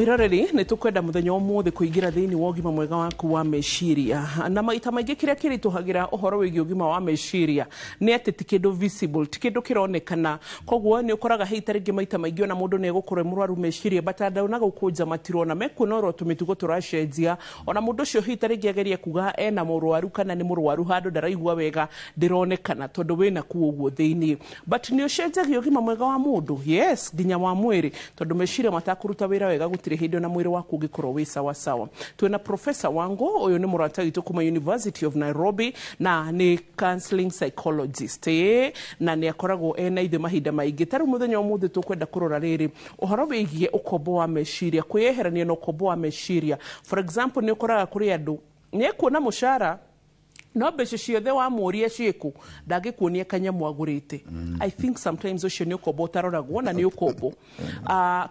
Mwiroreri ni tukwenda muthenya umuthi kuingira thiini wa ugima mwega waku wa meciria na maita maingi kiria kirituhagira uhoro wigi ugima wa meciria ni ati ti kindu visible ti kindu kironekana koguo ni ukoraga hei taringi maita maingi ona mundu ni egukore murwaru meciria batandona gukunja matirona mekuona oro tumitugo turacenjia ona mundu ucio hei taringi ageria kuga ena murwaru kana ni murwaru handu ndaraigua wega ndironekana tondu wina ku uguo thiini but ni ucenjagia ugima mwega wa mundu yes nginya wa mwiri tondu meciria matakuruta wira wega gutire hindi na mwiri waku ungikorwo wi sawa sawa. Twina Professor Wango uyu ni murata witu kuma University of Nairobi na ni counseling psychologist na ni akoragwo ena ithe mahinda maingi taru muthenya umuthi tukwenda kurora riri uhoro wigie ukombo wa meciria kweherania na ukombo wa meciria. For example ni ukoraga kuri andu ni kuona mushara no mbeca ciothe wa muria ciku ndangikuonia kanyamu agurite. I think sometimes ucio ni ukombo utaroragwo na ni ukombo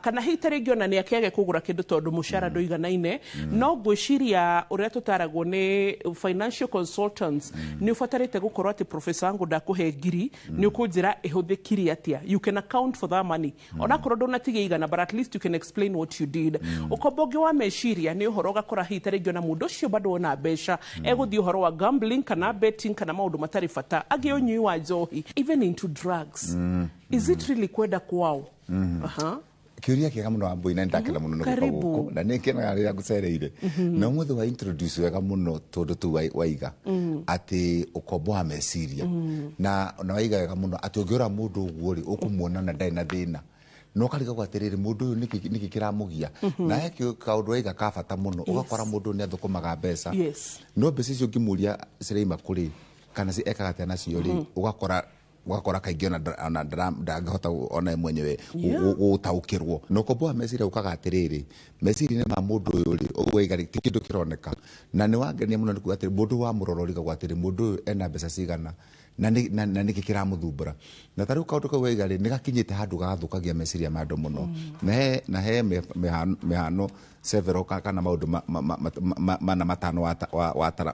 kana hita ringi ona ni akiage kugura kindu tondu mushara nduiganaine no ngwiciria uria tutaragwo ni financial consultants ni ufatarite gukorwo ati Professor Wangu ndakuhe ngiri ni ukunjira ihuthikiri atia you can account for that money ona korwo ndunatigia igana but at least you can explain what you did. Ukombo ngi wa meciria ni uhoro gakora hita ringi ona mundu ucio bado ona mbeca eguthii uhoro wa gambling kana betting kana maundu matari fata age unyui wa njohi even into drugs. Is it really kwenda kwao? Kiuria kiega muno wa Mbui na ndakena muno no guko na nikena rira gucereire na muthe wa introduce wega muno tondu tu waiga ati ukombo wa meciria na waiga wega muno ati ungiora mundu uguo ri ukumuona na ndai na thina no kariga gwatiriri mundu uyu niki kiramugia na hekio kaundu waiga ka bata muno ugakora mundu ni athukumaga mbeca no mbeca icio ngimuria cireima kuri kana ci ekaga tena cio ri ugakora kaingi ona ndangihota ona mwenyewe gutaukirwo no kombo wa meciria ukaga atiriri meciria ni ma mundu uyu ri ugwaiga ti kindu kironeka na ni wangenia muno nikuga atiri mundu wa murorori gagwatiri mundu uyu ena mbeca cigana na niki kiramuthumbura na tariu kaundu kau waiga ri nigakinyite handu gagathukagia meciria ma andu muno na he mehano several kana maundu mana matano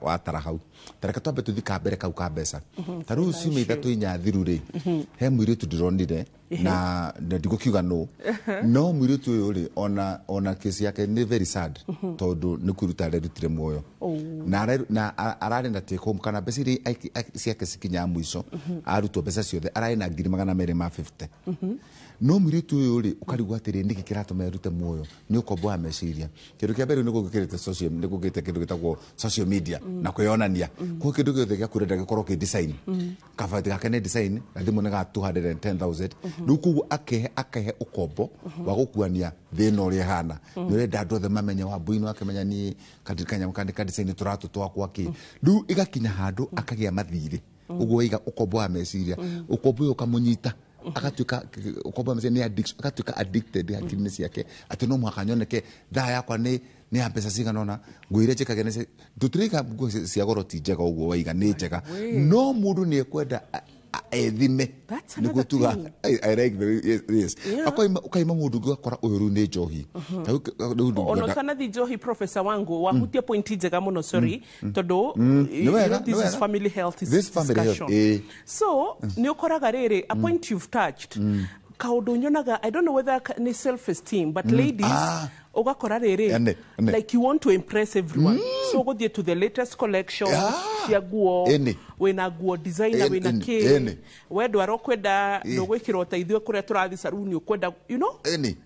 watara hau tareka twambe tuthika mbere kau ka mbeca tariu ciumia ithatu inya thiru ri he mwiritu ndironire na ndigukiuga no mwiritu uyu ri ona kesi yake ni very sad tondu ni kuruta rutire muoyo na ararenda take home kana mbeca iri ciake cikinya mwico arutwo mbeca ciothe arari na 250 no mwiritu uyu ri ukarigwa atiri niki kiratuma erute muoyo ni ukombo wa meciria kindu kia mbere ni gugikirite social ni gugite kindu gitagwo social media na kwionania ko kindu giothe gia kurenda gikorwo ki design kavati gake ni design na thimu ni ga 210,000 ruku akehe ukombo wa gukuania thina uri hana ni renda andu othe mamenye wa Mbui no akimenya ni kandika design turatu twakwa ki ru igakinya handu akagia mathiri uguo iga ukombo wa meciria ukombo uyu kamunyita akatuka ukombo mece ni addiction akatuka addicted hakini ciake ati no mwaka nyoneke thaa yakwa ni mbeca cigana ona ngwire njikage nece tutirika nguo cia goro ti njega uguo waiga ni njega no mundu ni ekwenda ethime ni gutuga I like the yes ukaima mundu ngakora uyu ni njohi ono kana thi njohi Professor Wangu wahutia point njega muno sorry tondu this is family health discussion so ni ukoraga riri a point you've touched kaundu nyonaga I don't know whether ni self esteem but ladies ugakora riri like you want to impress everyone so go to the latest collection cia guo wina guo designer wina ke wedo arokwenda ndugwikira uteithio kuria turathi saruni ukwenda you know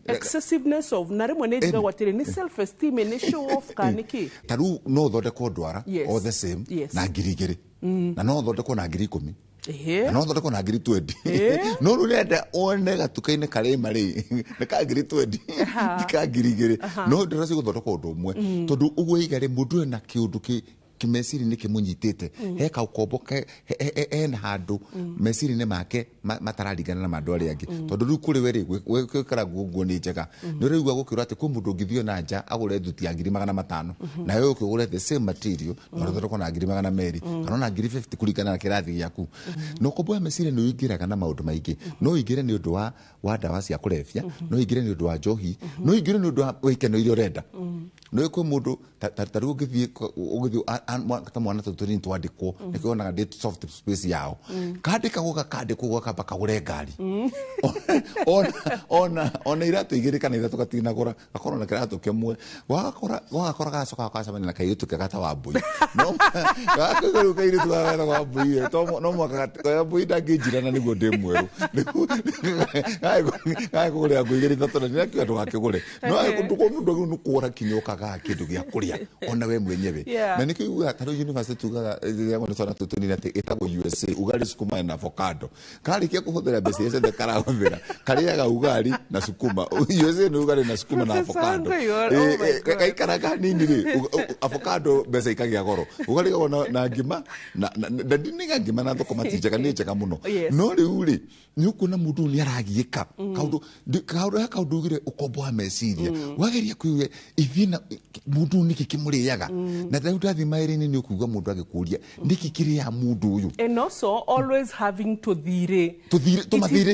excessiveness of na rimwe ni jiga gwatire ni self esteem ni show off kaniki taru no thondeko ndwara all the same na ngirigiri na no thondeko na 10,000 no thondeko na 20 no rurenda one gatukaine kare mari na ka 20 ka ngirigiri no ndiraci guthondeka undu umwe tondu uguo igare mundu na kiundu kimeciri ni kimunyitite he ka ukombo na handu meciri ni make matararingana na mandu ari angi tondu ru kuri weri gwikara guo ni njega ni rigwa gukira ati ku mundu ngithio na nja agure thuti ya 500 na yo ukigure the same material no thondeko na 200 kana na 50 kuringana na kirathi giaku no ukombo wa meciri ni ingiraga na maundu maingi no ingire ni undu wa dawa cia kulevya no ingire ni undu wa njohi no ingire ni undu wa wikeno irio renda no kwe mundu taru ugithie ta mwana tutuni twandikwo nikona date soft space yao kandika goka kandikwo goka bakagure ngari ona iratu igiri kana ithatu gatinagura gakorwo na kiratu kimwe wagakora gacoka gacamania na kairitu kegata wa mbui no gakaguru kairitu gagata wa mbui to no mwaka ya mbui ndangijirana niguo ndi mweru gakugure ngui igiri thatu na nĩakĩo andũ gakĩgũre no nduko mundu kuora kinyokaga kindu gĩa kũrĩa ona we mwenyewe na nĩkĩo uga tarũ university tugaga yango nĩtwana tutunire atĩ ĩtagwo USA ugali sukuma na avocado karĩkia kũhũthĩra mbeca icio ciothe karahũthĩra karĩaga ugali na sukuma USA nĩ ugali na sukuma na avocado gaikaraga nini rĩ avocado mbeca ikagĩa goro ugali gagwo na ngima na ndiniga ngima na thũkũma ti njega nĩ njega mũno no rĩu rĩ nĩ ũkuona mũndũ nĩ aragiĩka kaũndũ ugire ũkombo wa meciria wageria kwĩwe ithina mũndũ nĩkĩ kĩmũrĩaga na rĩu ndathi maĩrĩ-inĩ nĩ ũkuga mũndũ agĩkũria nĩkĩ kĩrĩa mũndũ ũyũ and also always having to thire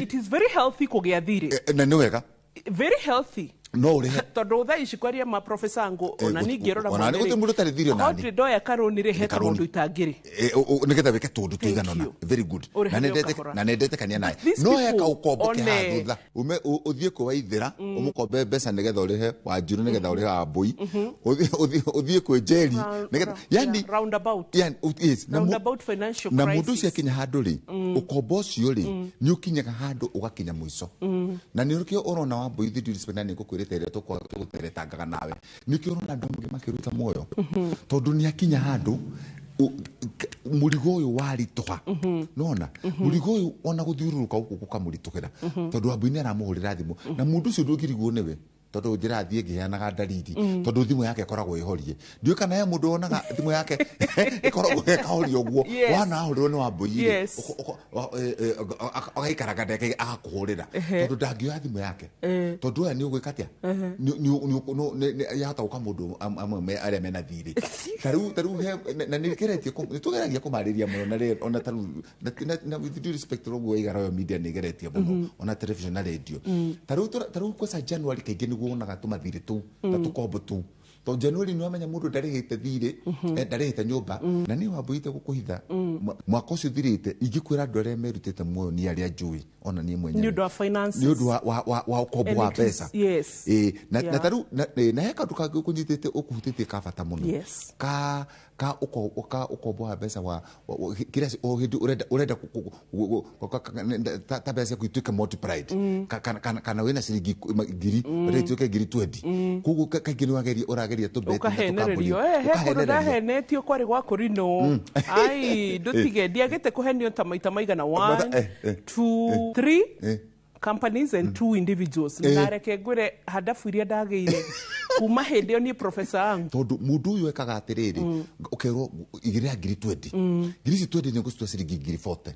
it is very healthy kũgĩa thire na nĩ wega very healthy no urihe tondu tha ici kwaria ma professor ngo ona ningi rora ona nĩ mũndũ tarĩ thirio nani Audrey ndoya karũni rĩ heta mũndũ itangĩrĩ nĩgetha wĩke tũndũ tũiganona very good na nendete kania naye no heka ũkombo kĩha thutha ũthiĩ kũwaithĩra ũmũkombe mbeca nĩgetha ũrĩhe Wanjiru nĩgetha ũrĩhe Wambui ũthiĩ kwĩ Njeri nĩgetha yani roundabout financial crisis na mũndũ ũcio akinya handũ rĩ ũkombo ũcio rĩ nĩ ũkinyaga handũ ũgakinya mũico na nĩ ũrĩkĩo ũrona Wambui through respect na nĩngũkwĩrĩte rĩrĩa tũgũteretangaga nawe nĩkĩo ũrona andũ amwe makĩruta muoyo tondũ nĩ akinya handũ mũrigo ũyũ waritũha nona mũrigo ũyũ ona gũthiũrũrũka gũkũ gũkamũritũhĩra tondũ Wambui nĩ aramũhũrĩra thimũ na mũndũ ũcio ndũngĩrigwo nĩwe tondũ njĩra thiĩ ngĩheanaga ndariri tondũ thimũ yake ĩkoragwo ĩhorie ndiũĩ kana he mũndũ wonaga thimũ yake ĩkoragwo ĩkahoria ũguo wanahũrĩrwo nĩ Wambui agaikaraga ndeke agakũhũrĩra tondũ ndangĩoya thimũ yake tondũ aya nĩ ũgwĩka atĩa yahota gũka mũndũ amwe arĩa mena thirĩ tarĩu na nĩtũgeragia kũmarĩria mũno ona tarĩu na with due respect ũguo Iga Royal Media nĩgeretie mũno ona television na radio tarĩu kweca January kaingĩ wonaga tumathire tu ta tukombo tu to January nĩ wamenya mũndũ ndarĩhĩte thirĩ ndarĩhĩte nyũmba na nĩ Wambui gũkũhitha mwaka ũcio thirĩte ingĩkwĩra andũ arĩa merutĩte muoyo nĩ arĩa njũĩ ona niĩ mwenyewe nĩ ũndũ wa finances nĩ ũndũ wa ũkombo wa mbeca na tarĩu na he kaũndũ kangĩ ũkũnyitĩte ũkũhutĩtie ka bata mũno ka ũkombo wa mbeca wa kĩrĩa o hĩndĩ ũrenda ta mbeca ciaku ituĩke multiplied kana wĩna ciringi ngiri ũrenda ituĩke ngiri 20 koguo kaingĩ nĩ ũrageria ũkahenererio kũndũ ndahenetio kwarĩ gwa kũrinwo ai ndũtige ndiagĩte kũhenio ta maita maigana 1 2 3 companies and 2 individuals ndareke ngwĩre handabu iria ndagĩire kuma hĩndĩ ĩyo niĩ professor wangu tondũ mũndũ ũyũ ekaga atĩrĩrĩ ũkerwo igĩrĩra ngiri 20 ngiri ici 20 nĩ ngũcitua ciringi ngiri 40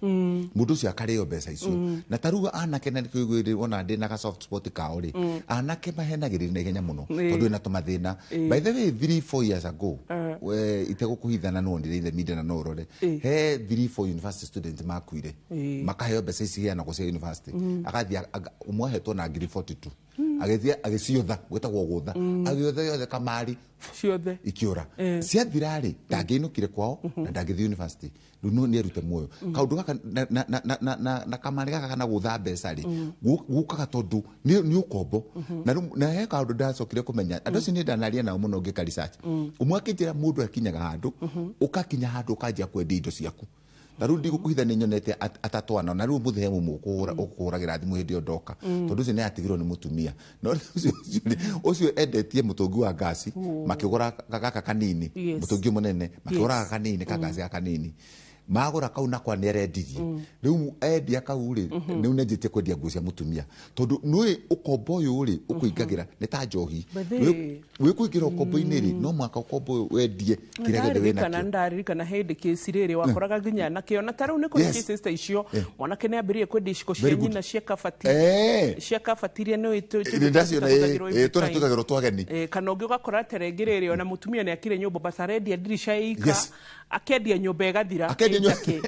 mũndũ ũcio akarĩo mbeca icio na tarũga anake na nĩkĩgwĩrĩ ona ndĩ na soft spot kao rĩ anake mahenagĩrĩria na ihenya mũno tondũ ena tũmathĩna by the way 3-4 years ago itegũkũhithana no ndire the media na no rore he 3-4 university students makuire makaheo mbeca ici heanagwo cia university agathia umwe hetwo na ngiri 42 agĩthia agĩciotha gwĩtagwo gũtha agĩotha yothe kamari ciothe ikiora ciathira rĩ ndangĩinũkire kwao na ndangĩthiĩ university rĩu nĩ erute muoyo kaũndũ gaka na kamari gaka kana gũtha mbeca rĩ gũkaga tondũ nĩ ũkombo na he kaũndũ ndacokire kũmenya andũ acio nĩ ndanaria nao mũno ngĩka research ũmwe akĩnjĩra mũndũ akinyaga handũ ũkakinya handũ ũkanjia kwendia indo ciaku tarĩu ndigũkũhitha nĩ nyonete atatwana na rĩu mũthee mũmwe ũkũhũragĩra thimũ hĩndĩ ĩyo ndoka tondũ ũcio nĩ atigirwo nĩ mũtumia no ũcio endetie mũtũngi wa ngasi makĩgũra gaka kanini mũtũngi mũnene makĩgũra kanini ka ngasi gaka kanini magũra kau nakwa nĩ arendirie rĩu endia kau rĩ rĩu nĩ njĩtie kwendia nguo cia mũtumia tondũ nĩ ũkombo ũyũ rĩ ũkũingagĩra nĩ ta njohi wĩkũingĩra ũkombo-inĩ rĩ no mwaka ũkombo ũyũ wendie kĩrĩa gĩothe wĩnakĩo ndaririkana hĩndĩ kĩci rĩrĩ wakoraga nginya nakĩo na tarĩu nĩ kũrĩ cases ta icio mwanake nĩ ambĩrĩrie kwendia iciko cia nyina cia kabati iria nĩ tũtagĩrwo twageni kana ũngĩ ũgakora terengerere ona mũtumia nĩ akire nyũmba basa arendia ndirisha ika akendia nyũmba ĩgathira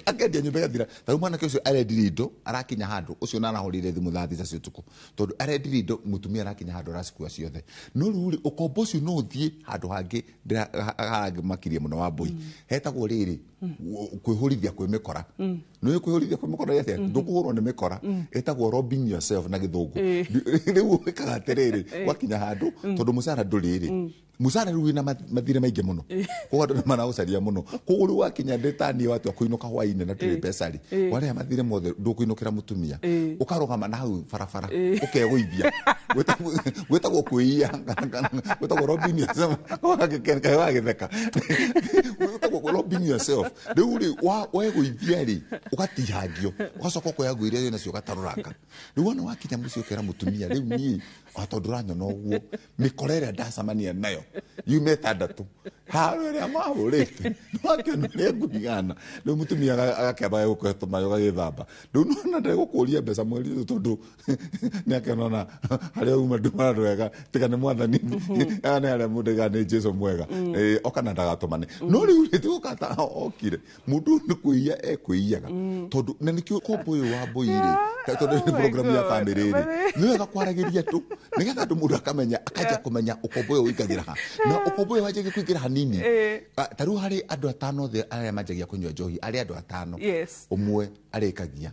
akendia nyumba gathira tau mwana ke ucio arendire indo arakinya handu ucio na arahorire thimu thathi cio tuku tondu arendire indo mutumia arakinya handu aracikua ciothe no ruri ukombo ucio no thie handu hangi hangi makirie muno wa mbui hetagwo riri kwihurithia kwimikora no kwihurithia kwimikora yathia ndukuhurwo ni mikora etagwo robbing yourself na githungu riu wikaga atiriri wakinya handu tondu mucara nduriri musara ruwi na mathire maingi muno ko andu mana ucaria muno ko ru wakinya ndetani watu akuinuka hwaine na tire pesari wale mathire mothe ndukuinukira mutumia ukarugama na hau farafara ukeguithia gwetagwo kuia gwetagwo robbing yourself wagikeka wagitheka gwetagwo robbing yourself riu weguithia ri ugatihangio ugacoka kuyaguiria yo nacio gataruranga riu wana wakinya mucio kera mutumia riu ni atonduranya no guo mikorere ndacamania nayo yumeta ndatu harore mahurite nwakiona ni ngugana riu mutumia agakeba guketuma yo gagithamba riu nona ndigukuria mbeca mweri tondu ni akenona haria uma ndumara wega tika ni mwathani ana haria mudega ni Jesu mwega okana ndagatumane no riu ritukata okire mundu ni kuiya ekuiyaga tondu na nikio kombo yo wa boire tondu ni program ya family ri ni wega kwaragiria tu nigetha andu mundu akamenya akaja kumenya ukombo yo wikagira ha na ukombo yo waje kwingira hanini taru hari andu atano the aria majagia kunywa njohi ari andu atano umwe arikagia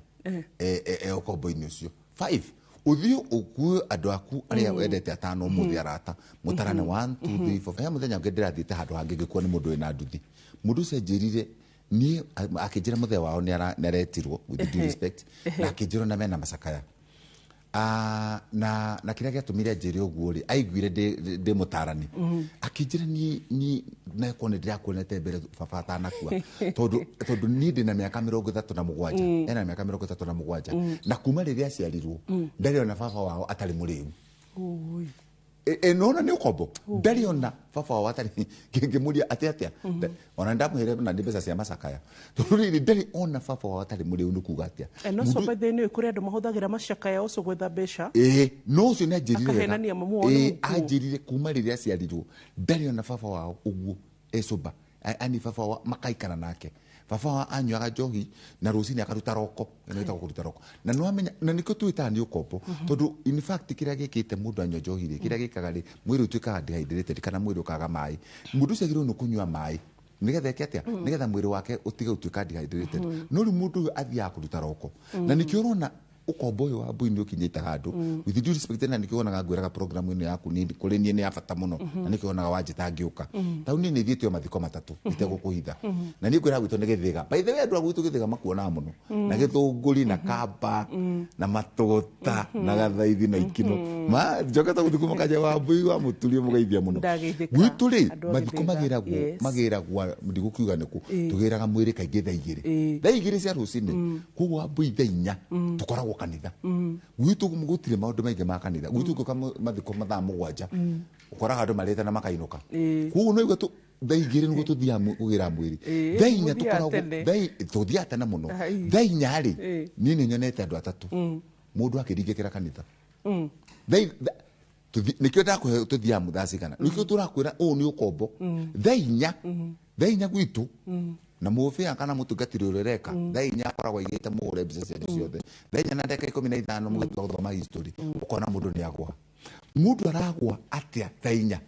ukombo ini ucio 5 uthio ukue andu aku aria wendete atano muthi arata mutarane 1 2 3 4 muthenya ngedirathite handu hangi gikuo ni mundu ina nduthi mundu cenjirire ni akijira muthe wao ni aretirwo with due respect na akijiro na mena macakaya na kiria giatumire njiri uguo ri aiguire de mutarani akijira ni na kone ndirakuonete mbere baba atanakua tondu ni ndina miaka 37 ena miaka 37 na kuma riria aciarirwo ndariona baba wao atari muriu nona ni ukombo ndariona baba wao atari ngimuria atia ona ndamuhere na ndibesa cia macakaya tondu riri ndari ona baba wao atari muriu nukuga atia no so bethe ni kuri andu mahuthagira macakaya ucio gwetha mbeca no ucio ni ajirire ajirire kuma riria aciarirwo ndariona baba wao uguo ecuba ani baba wao makaikara nake baba wao anyuaga njohi na rucini akaruta roko eno kuruta roko na no amenya na niko twitani ukombo tondu in fact kiria gikite mundu anywa njohi ri kiria gikaga ri mwiri utwikaga dehydrated kana mwiri ukaga mai mundu cegirwo no kunywa mai nigetha eketia nigetha mwiri wake utiga utwika dehydrated no ri mundu athia kuruta roko na nikio urona ukombo yo wa mbui ukinyita handu with due respect na nikionaga ngwiraga program ino yaku ni kuri ni ya bata muno na nikionaga wanjita ngiuka tau ni thitio mathiko matatu itego kuhitha na ni ngwira gwito ni githiga by the way andu agwitu githiga makuona muno na githunguri na kamba na matuguta na gathaithi na ikino ma jokata guthikuma kaja wa mbui wa muturie mugeithia muno gwitu ri mathiko magiragwo ndigukiuga niku tugiraga mwiri kaingi thaigiri cia rucini kugo wa mbui thainya tukoragwo kanitha gwitu gutire maundu maingi ma kanitha gwitu ko mathiko mathaa mugwanja ukoraga andu mareta na makainuka kugo no igatu thaigiri nugo tuthia kugira mwiri thainya tukoragwo tuthia tena muno thainya ri nini nyonete andu atatu mundu akiringikira kanitha nikio ndakwe tuthia muthasi kana nikio turakwira ni ukombo thainya gwitu na mufia kana mutungatiri urereka thainya akoragwo igite mugure mbica ciothe thainya na ndeka 15 mugithoma history ukona mundu ni agwa mundu aragwa atia thainya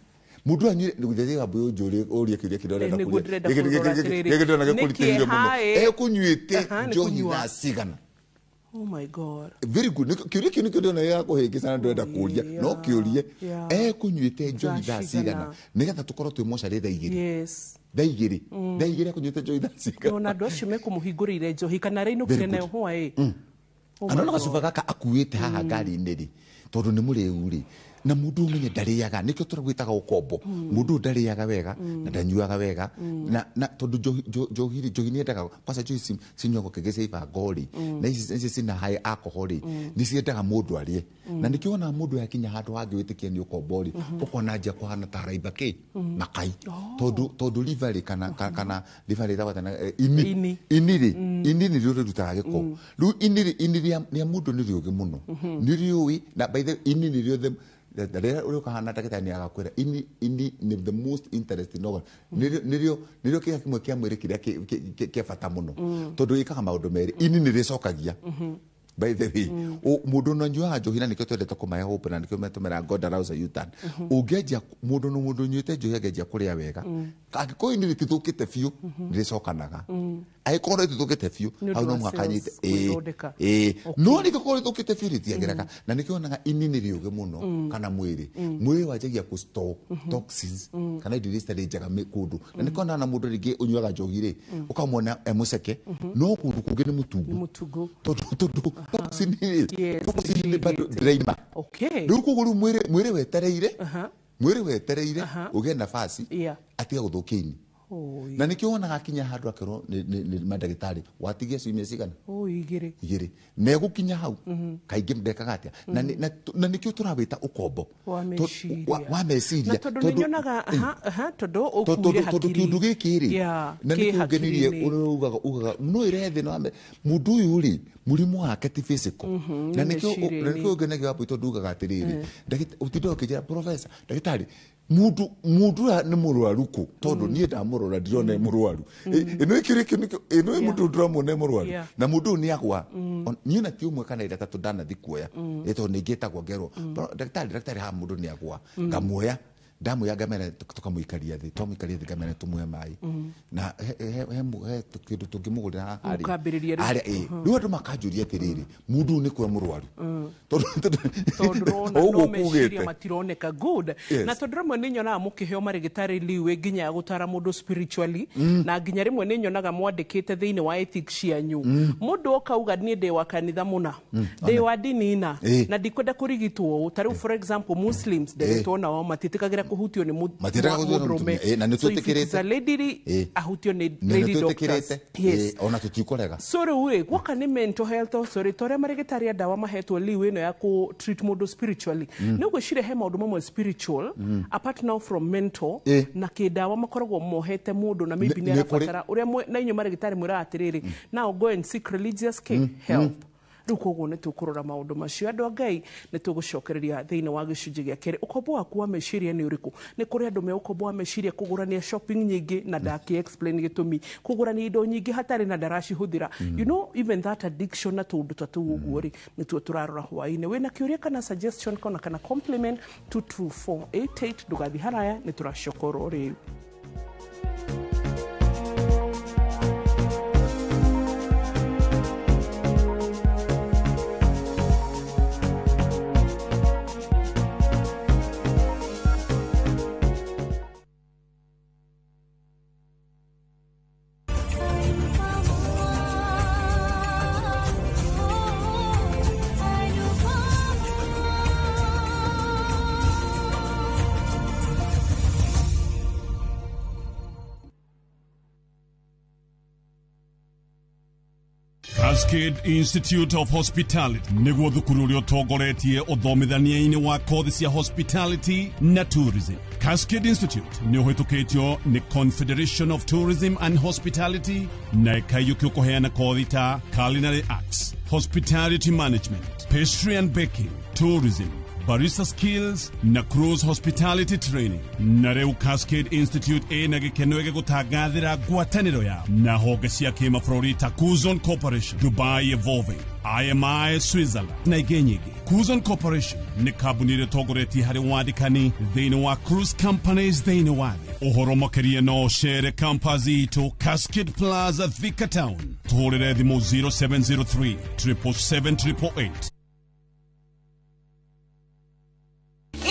mundu anyire guthethia ambu njuri urie kiria kirorenda kuria gigidona gikuritire muno kunyuite njohi na sigana. Oh my God. Very good. Kiuria kini ndona ya kuhingisa ndenda kuria no kiurie kunyuite njohi na sigana nigetha tukorwo twi mocarä thaigiri. Yes. Thaigiri kunyuite njohi na sigana. No na ndo cime kumuhingurire njohi kana reinukire nayo hwa anona gacuba gaka akuite haha ngari-inĩ ri tondu ni muriu ri na mundu umenye ndariaga nikio turagwitaga ukombo mundu ndariaga wega na ndanyuaga wega na tondu njohi ni endaga kwanza njohi cinyuagwo kegece iba ngori na ici cina high alcohol ni ciendaga mundu arie na nikio ona mundu yakinya handu hangi witikia ni ukombo ri ukona nja kuhana ta raiba ki makai tondu liver kana liver ita watana ini ni rio rutaga giko riu ini ni mundu ni rio muno ni riui na by the ini ni rio rĩrĩa ũrĩa ũkahana ndagĩtarĩ nĩ agakwĩra ini nĩ the most interesting organ nĩrĩo kĩga kĩmwe kĩa mwĩrĩ kĩrĩa kĩa bata mũno tondũ gĩkaga maũndũ merĩ ini nĩ rĩcokagia by the way mũndũ no nyuaga njohi na nĩkĩo twendete kũmahe hope na nĩkĩo metũmĩra God arouse a U-turn ũngĩanjia mũndũ nyuĩte njohi angĩanjia kũrĩa wega angĩkorwo ini rĩtithũkĩte biũ nĩrĩcokanaga angĩkorwo rĩtithũkĩte biũ hau no mũhaka anyite no rĩngĩkorwo rĩthũkĩte biũ rĩtiagĩraga na nĩkĩo wonaga ini nĩ rĩũgĩ mũno kana mwĩrĩ wanjagia kũ store toxins kana indo iria citarĩ njega kũndũ na nĩkĩo na mũndũ rĩngĩ ũnyuaga njohi rĩ ũkamwona mũceke no kũndũ kũngĩ nĩ mũtungu tondũ toxin bado draima rĩu koguo rĩu mwĩrĩ wetereire ũgĩe nafasi atiga gũthũkia ini na nĩkĩo wonaga akinya handũ akerwo nĩ mandagĩtarĩ watigia ciumia cigana igĩrĩ na egũkinya hau kaingĩ ndekaga atĩa na nĩkĩo tũrawĩta ũkombo wa meciria tondũ kĩũndũ gĩkĩ rĩ na nĩkĩo ngenirie ugaga no ĩrethe mũndũ ũyũ rĩ mũrimũ wake ti physical na nĩkĩo ngenagia wapo tondũ ugaga atĩrĩrĩ ũtinda ũkĩnjĩra professor ndagĩtarĩ mundu nĩ mũrwaru kũ tondũ niĩ ndamũrora ndirona mũrwaru ĩno mũndũ ndĩramwona mũrwaru na mũndũ ũyũ nĩ agwa niĩ na ti ũmwe kana ĩrĩa tatũ ndanathi kuoya tondũ nĩ ingĩtagwo ngerwo ndagĩtarĩ ha mũndũ nĩ agwa ngamuoya ndamuoya ngamera tukamũikaria thĩ ngamera tũmuhe maĩ na he kĩndũ tũngĩmũgũrĩra harĩa rĩu andũ makanjũria atĩrĩrĩ mũndũ ũyũ nĩ kũrĩa mũrwaru tondũ meciria matironeka good na tondũ rĩmwe nĩ nyonaga mũkĩheo marĩgĩtarĩ liwe nginya ya gũtara mũndũ spiritually na nginya rĩmwe nĩ nyonaga mwandĩkĩte thĩinĩ wa ethics cianyu mũndũ okauga niĩ ndĩ wa kanitha mũna ndĩ wa ndini na ndikwenda kũrigitwo ta rĩu for example Muslims ndĩretwo nao matitĩkagĩra kuhutio ni mũndũrũme na nĩ twĩtĩkĩrĩte lady ahutio ni lady doctors ona tũtikorega so rĩu gwaka nĩ mental health authority ũrĩa marĩgĩtarĩ ndawa mahetwo liwe ĩno ya ku treat mũndũ spiritually nĩ gwĩciria he maũndũ mamwe spiritual apart now from mental na kĩndawa makoragwo mohete mũndũ na maybe nĩ arabatara ũrĩa na inyuĩ marĩgĩtarĩ mwĩra atĩrĩrĩ now go and seek religious help rĩu koguo nĩ tũkũrora maũndũ macio andũ a Ngai nĩ tũgũcokereria thĩinĩ wa gĩcunjĩ gĩa kerĩ ũkombo waku wa meciria nĩ ũrĩkũ nĩ kũrĩ andũ me ũkombo wa meciria kũgũrania shopping nyingĩ na ndaki explain gĩtũmi kũgũrania indo nyingĩ hatarĩ na ndaracihũthĩra you know even that addiction na tũndũ ta tũu ũguo rĩ nĩ tuo tũrarora hwaĩ-inĩ wĩna kĩũria kana suggestion kana compliment 22488 ndũgathi haraya nĩ tũracokorwo rĩu Cascade Institute of Hospitality nĩguo thukuru ũrĩa ũtongoretie ũthomithania-inĩ wa kothi cia hospitality na tourism. Cascade Institute nĩ ũhĩtũkĩtio nĩ Confederation of Tourism and Hospitality na ĩkaiyũkio kũheana kothi ta Culinary Arts, Hospitality Management, Pastry and Baking, Tourism, barista skills na cruise hospitality training. Na rĩu Cascade Institute ĩna gĩkeno gĩgũtangathĩra ngwatanĩro yao na honge cia kĩmabũrũri ta Kuzon Corporation, Dubai Evolving, IMI Switzerland na ingĩ nyingĩ. Kuzon Corporation nĩ kambuni ĩrĩa ĩtongoretie harĩ wandĩkani thĩinĩ wa cruise companies thĩinĩ wa thĩ. Ũhoro makĩria no ũcere campus itũ Cascade Plaza Thika Town. Tũhũrĩre thimũ 0703 777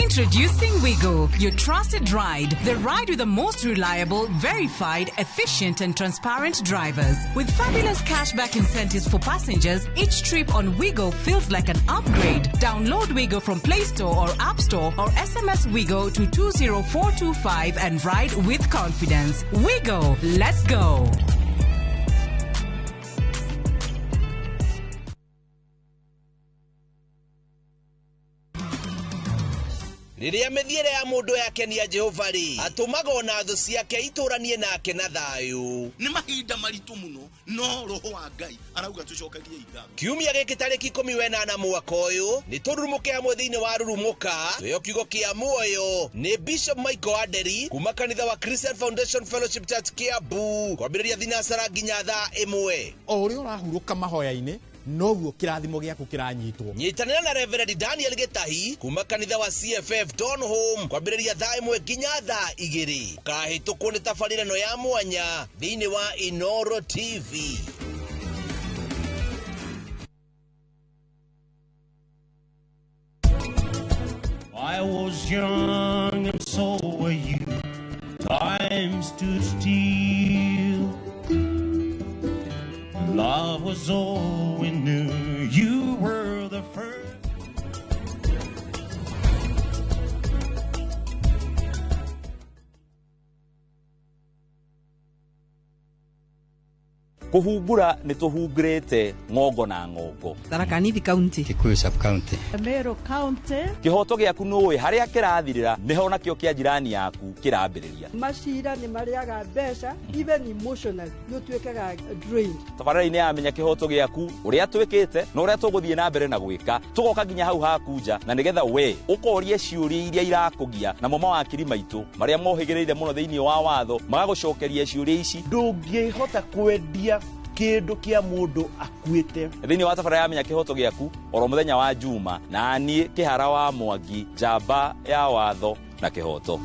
Introducing Wigo, your trusted ride. The ride with the most reliable, verified, efficient and transparent drivers. With fabulous cashback incentives for passengers, each trip on Wigo feels like an upgrade. Download Wigo from Play Store or App Store or SMS Wigo to 20425 and ride with confidence. Wigo, let's go. riria mithiere ya mundu yakenia Jehova ri atumaga na thu ciake ituranie nake na thayu ni mahinda maritu muno no roho wa Ngai arauga tucokagie ithagu kiumia giki tariki 18 mwaka uyu ni turumuke hamwe thiini wa rurumuka tuyo kiugo kia muoyo ni Bishop Michael Aderi kuma kanitha wa Christian Foundation Fellowship Church Kiambu kwambiriria thinasara nginya thaa 1 o uri urahuruka mahoya-ini noguo kirathimo giaku kiranyitwo nyitanira na Reverend Daniel Gitahi kuma kanitha wa CFF Donholm kwambiriria thaa 1 nginya thaa 2 kahitukwo ni tafarirano ya mwanya thiini wa Inoro TV. I was young and so were you. Time stood still. Love was all we knew. You were the first. Kuhumbura ni tuhungurite ngongo na ngongo. Tharaka Nithi County, Kikuyu Sub County, Meru County. Kihoto giaku nuwe haria kirathirira niho nakio kia jirani yaku kirambiriria. Mashira ni mariaga mbeca even emotional no twekaga drained. Tabarani ya menya kihoto giaku uria twikite no uria tuguthie na mbere na gwika tugoka nginya hau hakunja na nigetha we ukorie ciuria iria irakugia na mama wa kiri maitu maria mohigireire muno thiini wa watho magagucokeria ciuria ici ndungihota kwendia kindu kia mundu akuite thiini wa tabara ya menya kihoto giaku oro muthenya wa Juma na nie kihara wa Mwangi jamba ya watho na kihoto.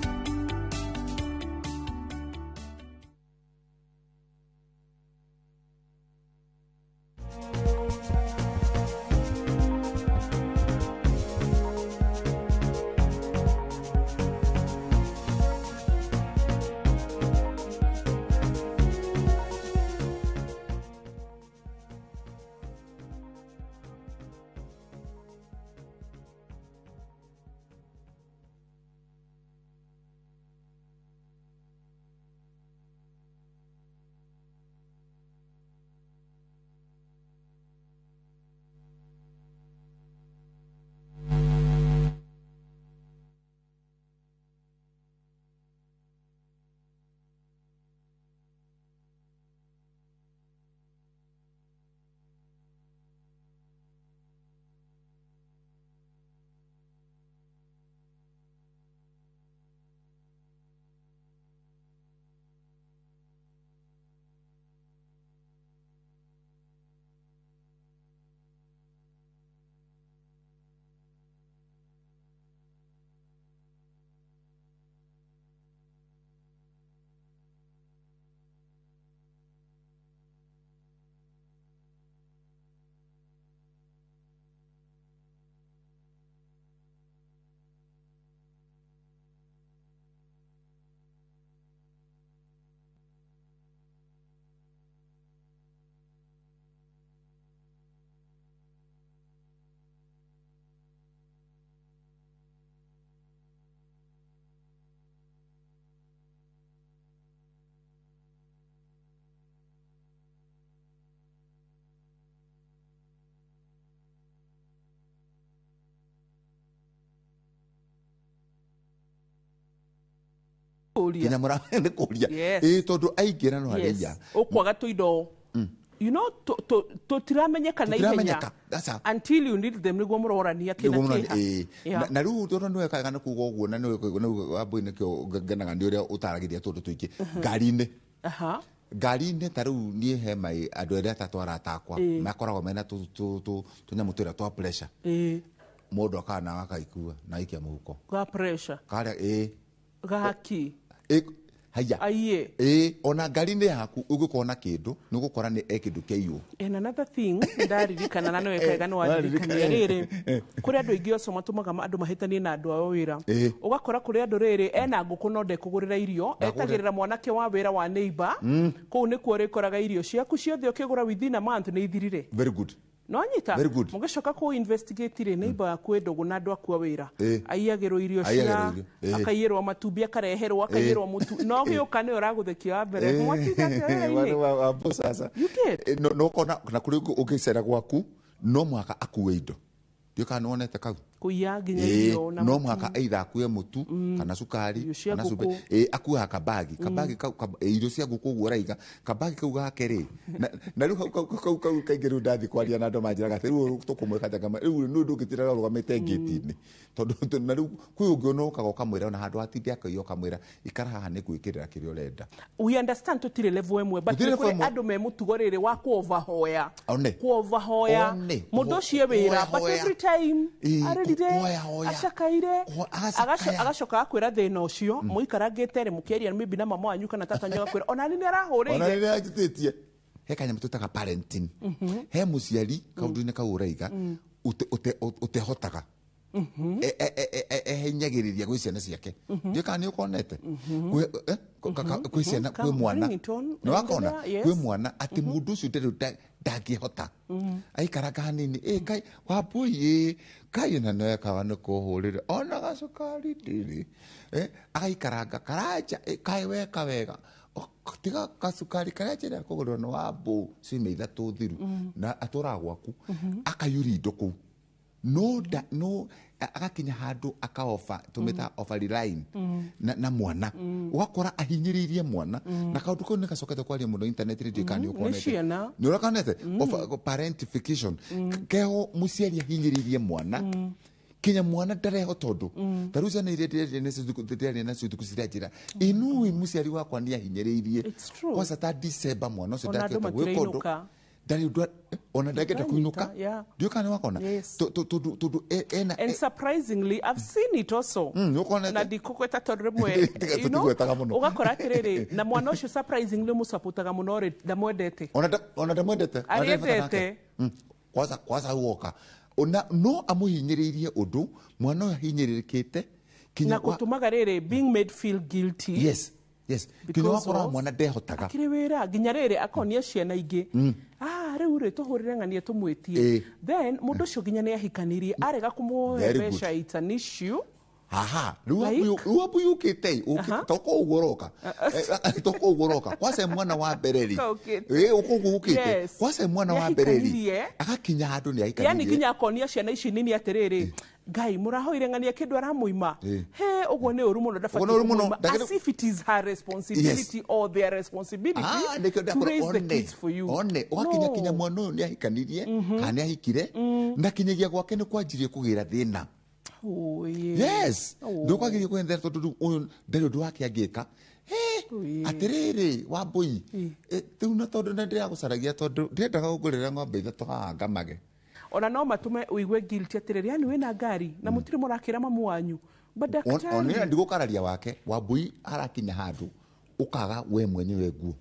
Kinya mura ni kuria tondu aingira no haria ukwaga tuindo you know to tiramenyeka na ihenya until you need them niguo murorania kina kiha na riu tondu no ekaga na kuga uguo na no wamboine kio ngenaga ndi uria utaragiria tondu tuiki ngari-ini ngari-ini ta riu nie he mai andu eria tatwara takwa makoragwo mena tunyamu turia twa pressure mundu akana akaikua na ikia muhuko ga pressure karia gaki haya ona ngari-ini yaku ugukona kindu nugukora ni ekindu keiyo. And another thing ndaririkana na no ekaga no waririkania riri kuri andu ingi oso matumaga andu mahitanie na andu ao wira ugakora kuri andu riri ena nguku no ndekugurira irio etagirira mwanake wa wira wa neighbor kuu ni kuo rikoraga irio ciaku ciothe ukigura within a month ni ithirire. Very good. No nyita mugicoka ku investigate ire neighbor yaku endogo na andu akua wira aiyagirwo irio cia akaiyirwo matumbi akareherwo akaiyirwo mutu no giuka ni uraguthekia wa mbere mwatita sasa no kona na kuri ukicera gwaku no mwaka akuwe indo ndio kana wonete kau kuya nginya irio na no mwaka either akue mutu kana sukari kana sube akuha kabagi irio cia nguku guo raiga kabagi kau gake ri na riu kau kaingiru ndathi kwaria na ndo manjiraga riu tukumweka jaga riu no ndungitira rugamite ngiti-ini tondu na riu kwi ungi unuka gokamwira na handu atindi akaio kamwira ikara haha ni gwikirira kiria urenda. We understand tutire level emwe but kuri andu me mutugo riri wa ku overhoya mundu ucio wira but every time arerire ashakaire agacoka akwira thina ucio muikarangite ri mukiaria maybe na mama wanyu kana tata wanyu akwira ona ni arahurire ona ni agititie he kanya mututaga parenting he muciari kaundu-ini kau uraiga utehotaga ehenyagiriria gwi ciana ciake ndio kana ni ukonete kwi ciana kwi mwana ni wakona kwi mwana ati mundu ucio ndangihota aikaranga hanini kai wapui kai na no kawa no kuhurire ona gacukari ndiri aikaranga karaja kai weka wega tiga kasukari karaja kugurwo no wabu cime ithatu thiru na atura gwaku akayuri ndoku no agakinya handu akaofa tumeta offer line na mwana ugakora ahinyiririe mwana na kaundu ko nikacokete kwaria muno internet radio kani ukonete ni urakanete parentification keho muciari ahinyiririe mwana kinya mwana ndareho tondu taruca ni iria na cutuku cirajira inui muciari wakwa ni ahinyiririe kwa sata December mwana ucio ndakete gwikondu ona ndageta kuinuka ndio kana wakona and surprisingly I've seen it also na dikokweta toremwe ugakora atiriri na mwana ucio surprisingly musapotaga muno ri ndamwendete ona ndamwendete ariendete kwaza uoka ona no amuhinyiririe undu mwana uyu ahinyiririkite na kutumaga riri being made feel guilty yes kinya wakora mwana ndehotaga akiri wira nginya riri akonia ciana ingi riu ri tuhurire ng'ania tumwitie then mundu ucio nginya ni ahikanirie arega kumuhe mbeca it's an issue riu abu yukite toko ugoroka kwase mwana wa bereri ukugu ukite kwase mwana wa bereri agakinya handu ni ahikanirie yani nginya akonia ciana ici nini atiriri Ngai murahoire ng'ania kindu aramuima he uguo ni uru muno ndafati as if it is her responsibility or their responsibility to raise the kids for you ugakinya kinya mwana uyu ni ahikanirie kana ahikire na kinyagia gwake ni kwanjirie kugira thina yes ndukwagirie kwendera tondu uyu ndari undu wake angika atiriri wambui riu na tondu ndira gucaragia tondu ndirendaga kugurira ng'ombe ithatu haha ngamage ona no matume uigwe guilty atiriri yani wina ngari na mutire murakira mamu wanyu ona ndigukararia wake wambui arakinya handu ukaga we mwenyewe nguo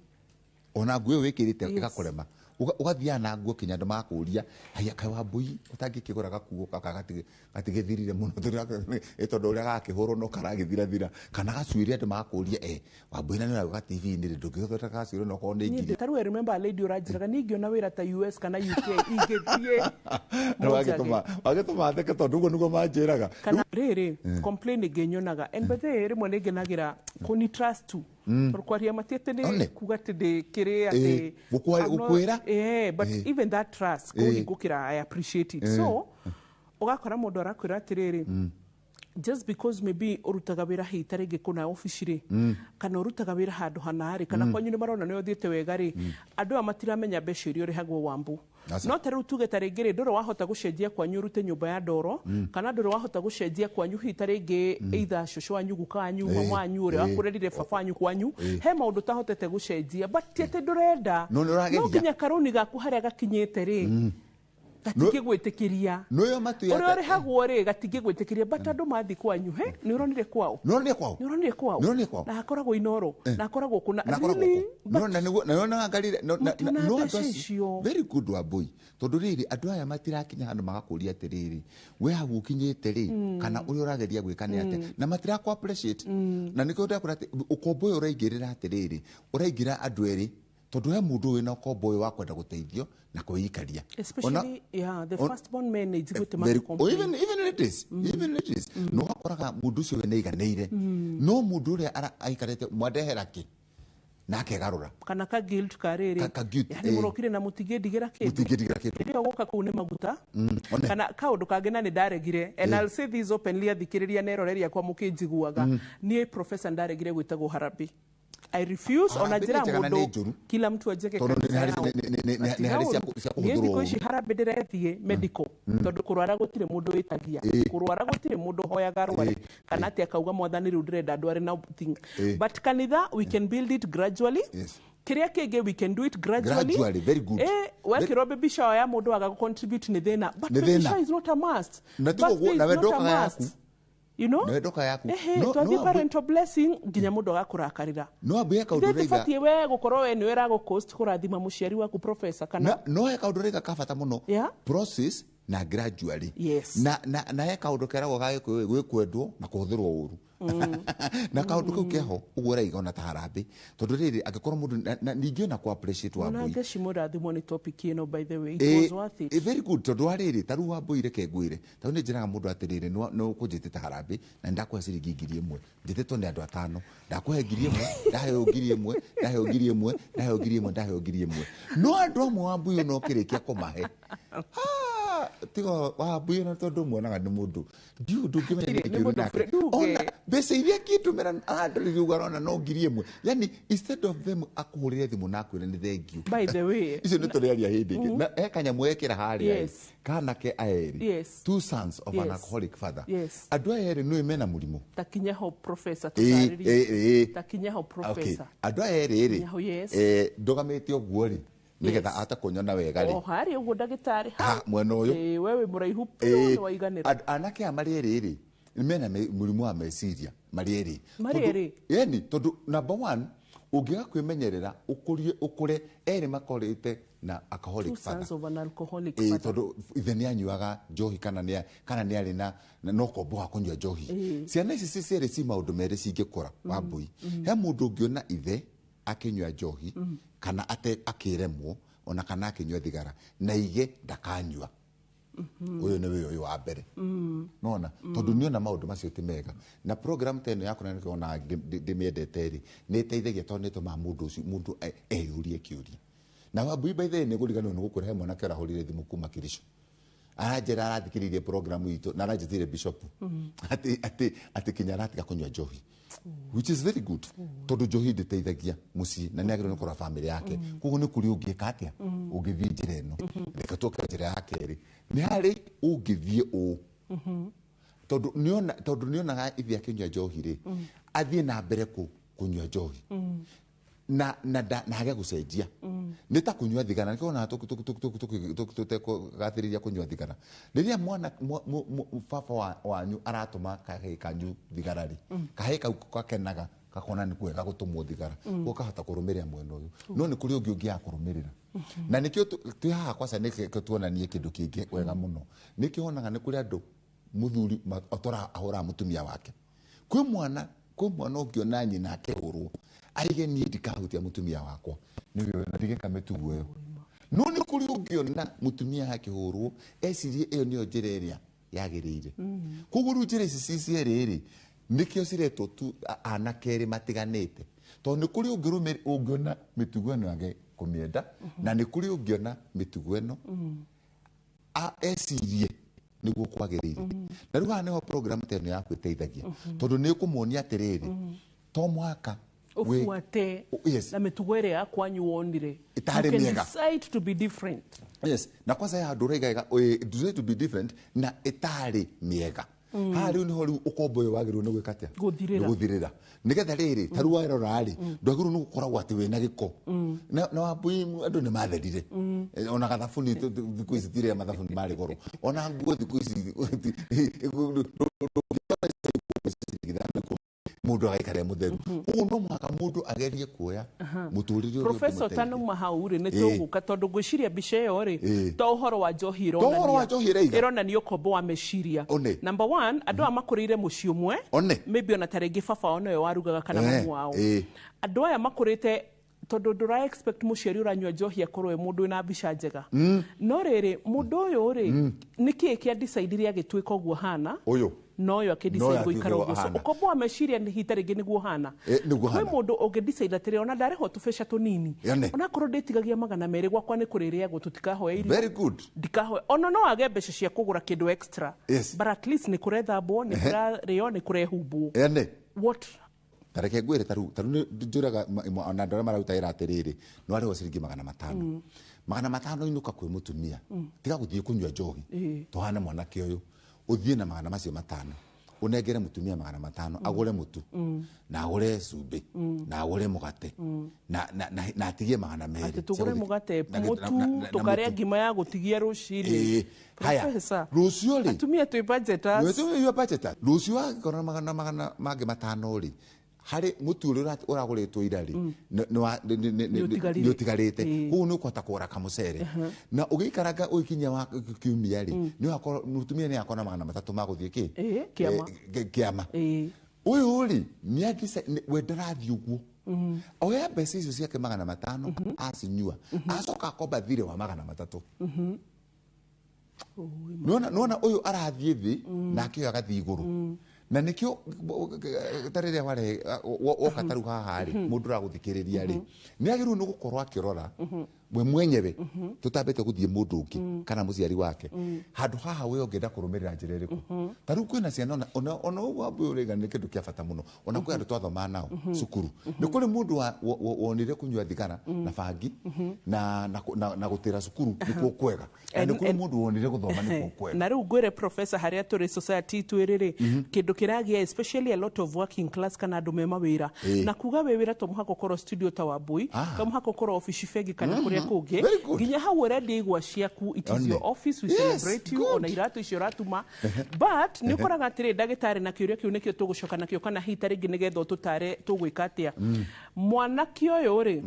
ona nguo wikirite igakurema ugathia na nguo kinya ndo makuria haya kai wambui utangikiguraga kuo gatigithirire muno tondu uria gakihurwo no karagithira kana gacuiria ndo makuria wambui na ni ga TV ni ndungihotha gacuiria no ko ni ngiri taru remember a lady urajiraga ningiona wira ta US kana UK ingithie no wagituma theke tondu uguo niguo manjiraga kana riri complain nginyonaga and bethe rimwe ninginagira kuni trust tu kwaria matiete ni kuga tindi kiri ati gukwira but even that trust kugukira I appreciate it so ugakora mundu arakwira atiriri just because maybe urutaga wira hitarege kuna office ri kana urutaga wira handu hanari kana kwanyu ni marona ni uthiete wega ri andu amatiramenya mbeca irio rihagwo wambu no taru tuge taringiri ndoro wahota gucenjia kwanyu rute nyumba ya ndoro kana ndoro wahota gucenjia kwanyu hitaringi either shosho wanyu gukanyu mama wanyu uri akurerire baba wanyu kwanyu he maundu tahotete gucenjia but tiete ndurenda no kinya karuni gaku haria gakinyete ri gatige gwitikiria noyo matu ya uri hagwo ri gatige gwitikiria but andu mathi kwanyu he ni uronire kwao na akoragwo inoro na akoragwo kuna na ngarire no very good wa boy tondu riri andu aya matirakinya handu magakuria atiriri we hagu ukinyite ri kana uri urageria gwika ni ate na matira ku appreciate na niko ndakora ati ukombo uyu uraingirira atiriri uraingira andu eri tondu he mundu wina ukombo uyu wa kwenda guteithio na kuikaria especially the first born men needs to make even it is no akoraga mundu ucio wina iganeire no mundu uri aikarete mwadeheraki na akegarura kana ka guilt kariri yani murokire na mutigendigira kindu ndio goka kuu ni maguta kana kaundu kangi na ni ndaregire and I'll say this openly athikiriria neroreria kwa mukinjiguaga ni professor ndaregire gwitagwo Harabi. I refuse on ajira mundu kila mtu ajeke kanisa yao ni harisia kuhudhuru ni Harabi ndirethie medical tondu kurwara gutire mundu witagia kurwara gutire mundu hoyaga rwari kana ati akauga mwathani riu ndirenda andu ari na but kanitha we can build it gradually. Kiria kege we can do it gradually very good wekirwo baby shower ya mundu aga contribute ni thina but baby shower is not a must na wedoka yaku you know na wedoka yaku no parental blessing nginya mundu agakurakarira no abuya kauduriga fatie we gukorwo we ni wera go cost kurathima muciari waku professor kana no kauduriga kabata muno process na gradually na kaundu keragwo gagikuyu gwikwendwo na kuhuthirwo uru na kaundu kau keho ugura igona ta Harabi tondu riri agikorwo mundu ningi na ku appreciate wa boy na shimurathimo ni topic ino by the way it was worth it very good tondu riri taru wa boy reke ngwire tondu ni njiraga mundu atiriri no kujite ta Harabi na ndakwa ciringi 1000 njititwo ni andu atano ndakwa 1000 ndahe 1000 ndahe 1000 ndahe 1000 ndahe 1000 no andu amwe wa boy no kirikia kumahe tigo wa boy na tondu muonaga ni mundu ndu ngimenya ni kiru nake ona bese iria kitu mera andri ugarona no 1000 yani instead of them akuhurire thimu nakwire ni thank you by the way icio ni turiaria hindi na ekanya mwekira haria kana ke aeri two sons of an alcoholic father andu aeri no imena murimu takinya ho professor tutariri takinya ho professor andu aeri ndogamete oguo ri nigetha atakunyona wega ri hari uguo ndagitari mwena uyu wewe muraihu ni waiganira anake amari ri mena murimu wa meciria marieri yani tondu number 1 ungiga kwimenyerera ukure eri makorete na alcoholic father tondu ithe ni anyuaga njohi kana ni ari na no kombo akunywa njohi ciana ici ciere ci maundu mere cingikura wa mbui he mundu ungiona ithe akinywa njohi kana akiremwo ona kana akinywa thigara na ige ndakanywa uyu ni uyu wa mbere nona tondu niona maundu macio ti mega na program teno yakona ni kona ndimiendete ri ni teithagia tondu ni tuma mundu eyurie kiuria na wabui by the ni gurigano ni gukura he mwana kera horire thimu kuma Kirisho arajera arathikiririe program ito na arajitire bishop ati kinyarati kunywa njohi which is very good tondu njohi nditeithagia muci na ni agirwo ni kura family yake kuguo ni kuri ungieka atia ungithie njira ino reka tuke njira yake ri ni hari ungithie tondu niona ithi akinywa njohi ri athie na mbere kunywa njohi na hage gucenjia ni ta kunywa thigara nikona gathiriria kunywa thigara riria mwana baba wanyu aratuma kahe kanyu thigara ri kahe kau gakenaga gakona ni kwega gutumwo thigara ukahota kurumiria mwena uyu no ni kuri ungi ya kurumirira na nikio tu haha kwasa nikio tuonanie kindu kingi wega muno nikio onaga ni kuri andu muthuri otora ahora mutumia wake kwi mwana ungiona nyina akehurwo aige ni ndikahutia mutumia wakwa niwe ndige kametugo yo no ni kuri ungiona mutumia akehurwo esirie iyo niyo njira iria yagirire kuguru njira ici cieriri nikio ciretwo tu anakeri matiganite to ni kuri ungiona mitugo eno age kumienda na ni kuri ungiona mitugo eno esirie niguo kwagirire na ruga niho program teno ya kwiteithagia tondu ni kumuonia atiriri to mwaka ufuate na mitugo ire ya kwanyu wonire itari miega decide to be different na kwanza ya ndurega decide to be different na itari miega hari ni hori ukombo yo wagiru no gwikatia guthirira nigetha riri tarua rora ri ndwagiru no gukoragwo ati wena giko na wabui andu ni matherire ona gathafuni thiku ici tire mathafuni mari goro ona nguo thiku ici mundu agaikare mutheru ugu no mwaka mundu agerie kuoya muturire professor tano mahauri ne tuguka tondu gwiciria bica yo ri to uhoro wa njohi irona ni ukombo wa meciria number 1 andu amakurire muci umwe maybe ona tarengi baba ono yo warugaga kana mamu wao andu aya makurite tondu ndura expect muciari uranywa njohi akorwe mundu ina bica njega no riri mundu uyu ri niki kia decide ria gitwika guo hana uyu no yo akidecide guikara uguo so ukombo wa meciria ni hita ringi niguo hana kwi mundu ungidecide atiri ona ndareho tubesha tunini ona korwo nditigagia magana meri gwakwa ni kuriria tutikahoya irio very good ndikahoya ona no age mbeca cia kugura kindu extra but at least ni kurethambwo ni kurario ni kurehumbwo what tareke gwire taru njuraga ona ndora marauta ira atiriri no ariho ciringi 500 500 inuka kwi mutumia tiga guthie kunywa njohi tuhana mwanake uyu uthie na 500 unengere mutumia 500 agure mutu na agure cumbi na agure mugate na atigie 200 ati tugure mugate mutu tukaria ngima ya gutigia rucini haya rucio ri atumia twi budgeters wewe budgeters rucio akona magana mage 5 ri hari mutu uraguritwo irari ni utigarite hu ni kwata kura kamucere na ugiikaraga uikinya wa kiumia ri ni akora mutumia ni akona 300 maguthie ki kiama uyu ri ni akisa we ndarathi uguo oya mbeca icio ciake 500 asinyua acoka akomba thire wa 300 nona uyu arathie thi na akio agathi iguru na nikio tarire wale okataru haha ri mundu raguthikiriria ri ni agiru no gukorwa akirora we mwenyewe tutambete guthie mundu ungi kana muciari wake handu haha we ongenda kurumirira njira riku taru kwina ciana ona wambu uriga ni kindu kia bata muno ona kwi andu twathoma nao cukuru ni kuri mundu wonire kunywa thigara na bangi na gutira cukuru nikuo kwega ni kuri mundu wonire guthoma nikuo kwega na riu ngwire professor haria turi society twiriri kindu kiragia especially a lot of working class kana andu me mawira na kuga we wira to muhako koro studio ta wabui to muhako koro office fegi kana kuria kungi ginya hau ready igwa ciaku it is your office we celebrate you ona iratu icio ratuma but ni ukoraga atiri ndagitari na kiuria kiu nikio tugucoka nakio kana hita ringi nigetho tutare tugwika atia mwanake uyu ri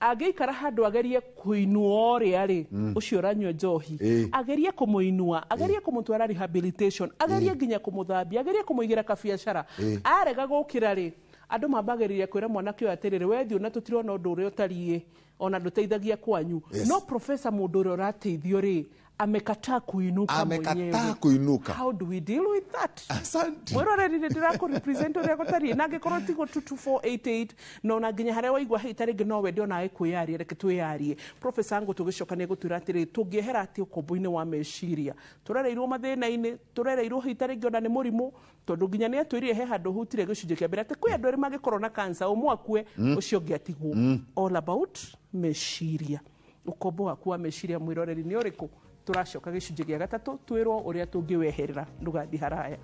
ageikara handu agerie kuinua ria ri ucio ranywa njohi agerie kumuinua agerie kumutwara rehabilitation agerie nginya kumuthambia agerie kumuigira kabiacara arega gukira ri andu mambagiriria kwira mwanake uyu atiriri wethi ona tutirona undu uria utarie ona nduteithagia kwanyu no professor mundu uria urateithio ri amekataa kuinuka mwenyewe. How do we deal with that? Asante. Mwero ndira ko represent uria gutari na ngikoro tigo 22488 no na nginya haria waigwa hitari ngino we ndio nae kuyaria reke tuyarie professor ngo tugicokane gutwira atiri tungihera ati ukombo-ini wa meciria turereirwo mathina-ini turereirwo hitari ngona ni murimu tondu nginya ni atwirire he handu hutire gicunje kia mbere ati kwi andu ri magikoro na cancer umwe akue ucio ngiatigwo all about meciria ukombo waku wa meciria mwiroreri ni uriku turacoka gicunje gia gatatu twirwo uria tungiweherera ndugathi haraya.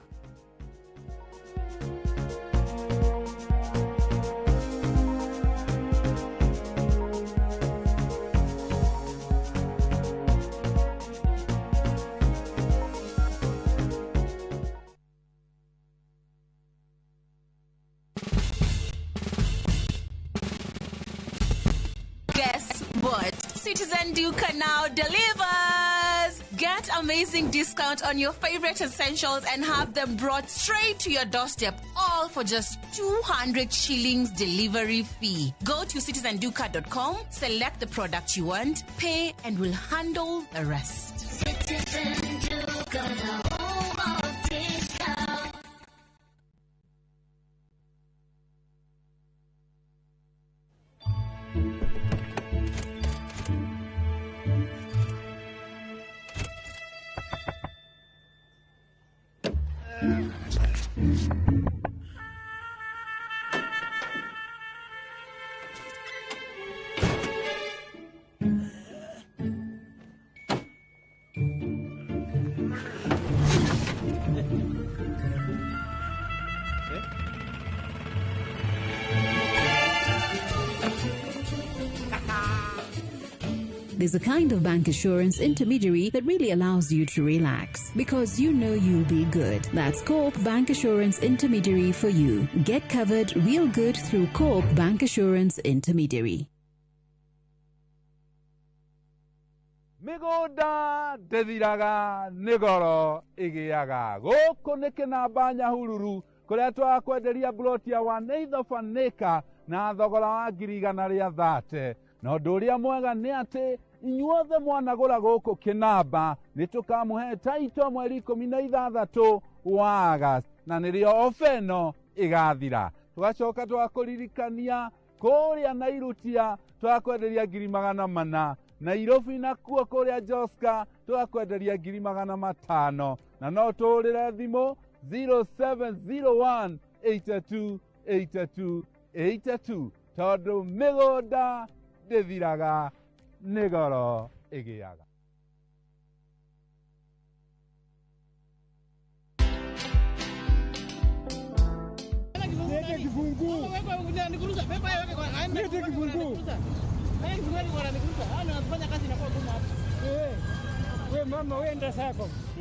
Guess what? Citizen Duca now delivers! Get amazing discount on your favorite essentials and have them brought straight to your doorstep, all for just 200 shillings delivery fee. Go to citizenduca.com, select the product you want, pay, and we'll handle the rest. Citizen Duca, the home of discount. There's a kind of bank assurance intermediary that really allows you to relax because you know you'll be good. That's Coop Bank Assurance Intermediary for you. Get covered real good through Coop Bank Assurance Intermediary. Migoda ndethiraga nigoro igiaga guku ni kinamba Nyahururu kuria twakwenderia ploti ya 1/8 of an acre na thogora wa 130 no nduria mwega ni ati inyuothe mwanagura guku kinamba ni tukamuhe taito mweri 16 wa August na nĩrĩo ofa ĩno ĩgathira. Tũgacoka twakũririkania kũrĩa Nairutia twakwenderia 400,000, Nairobi nakuo kũrĩa Joska twakwenderia 500,000, na no tũũrĩre thimũ 0701 82 82 82 tondũ mĩgũnda ndĩthiraga nĩ goro ĩgĩaga.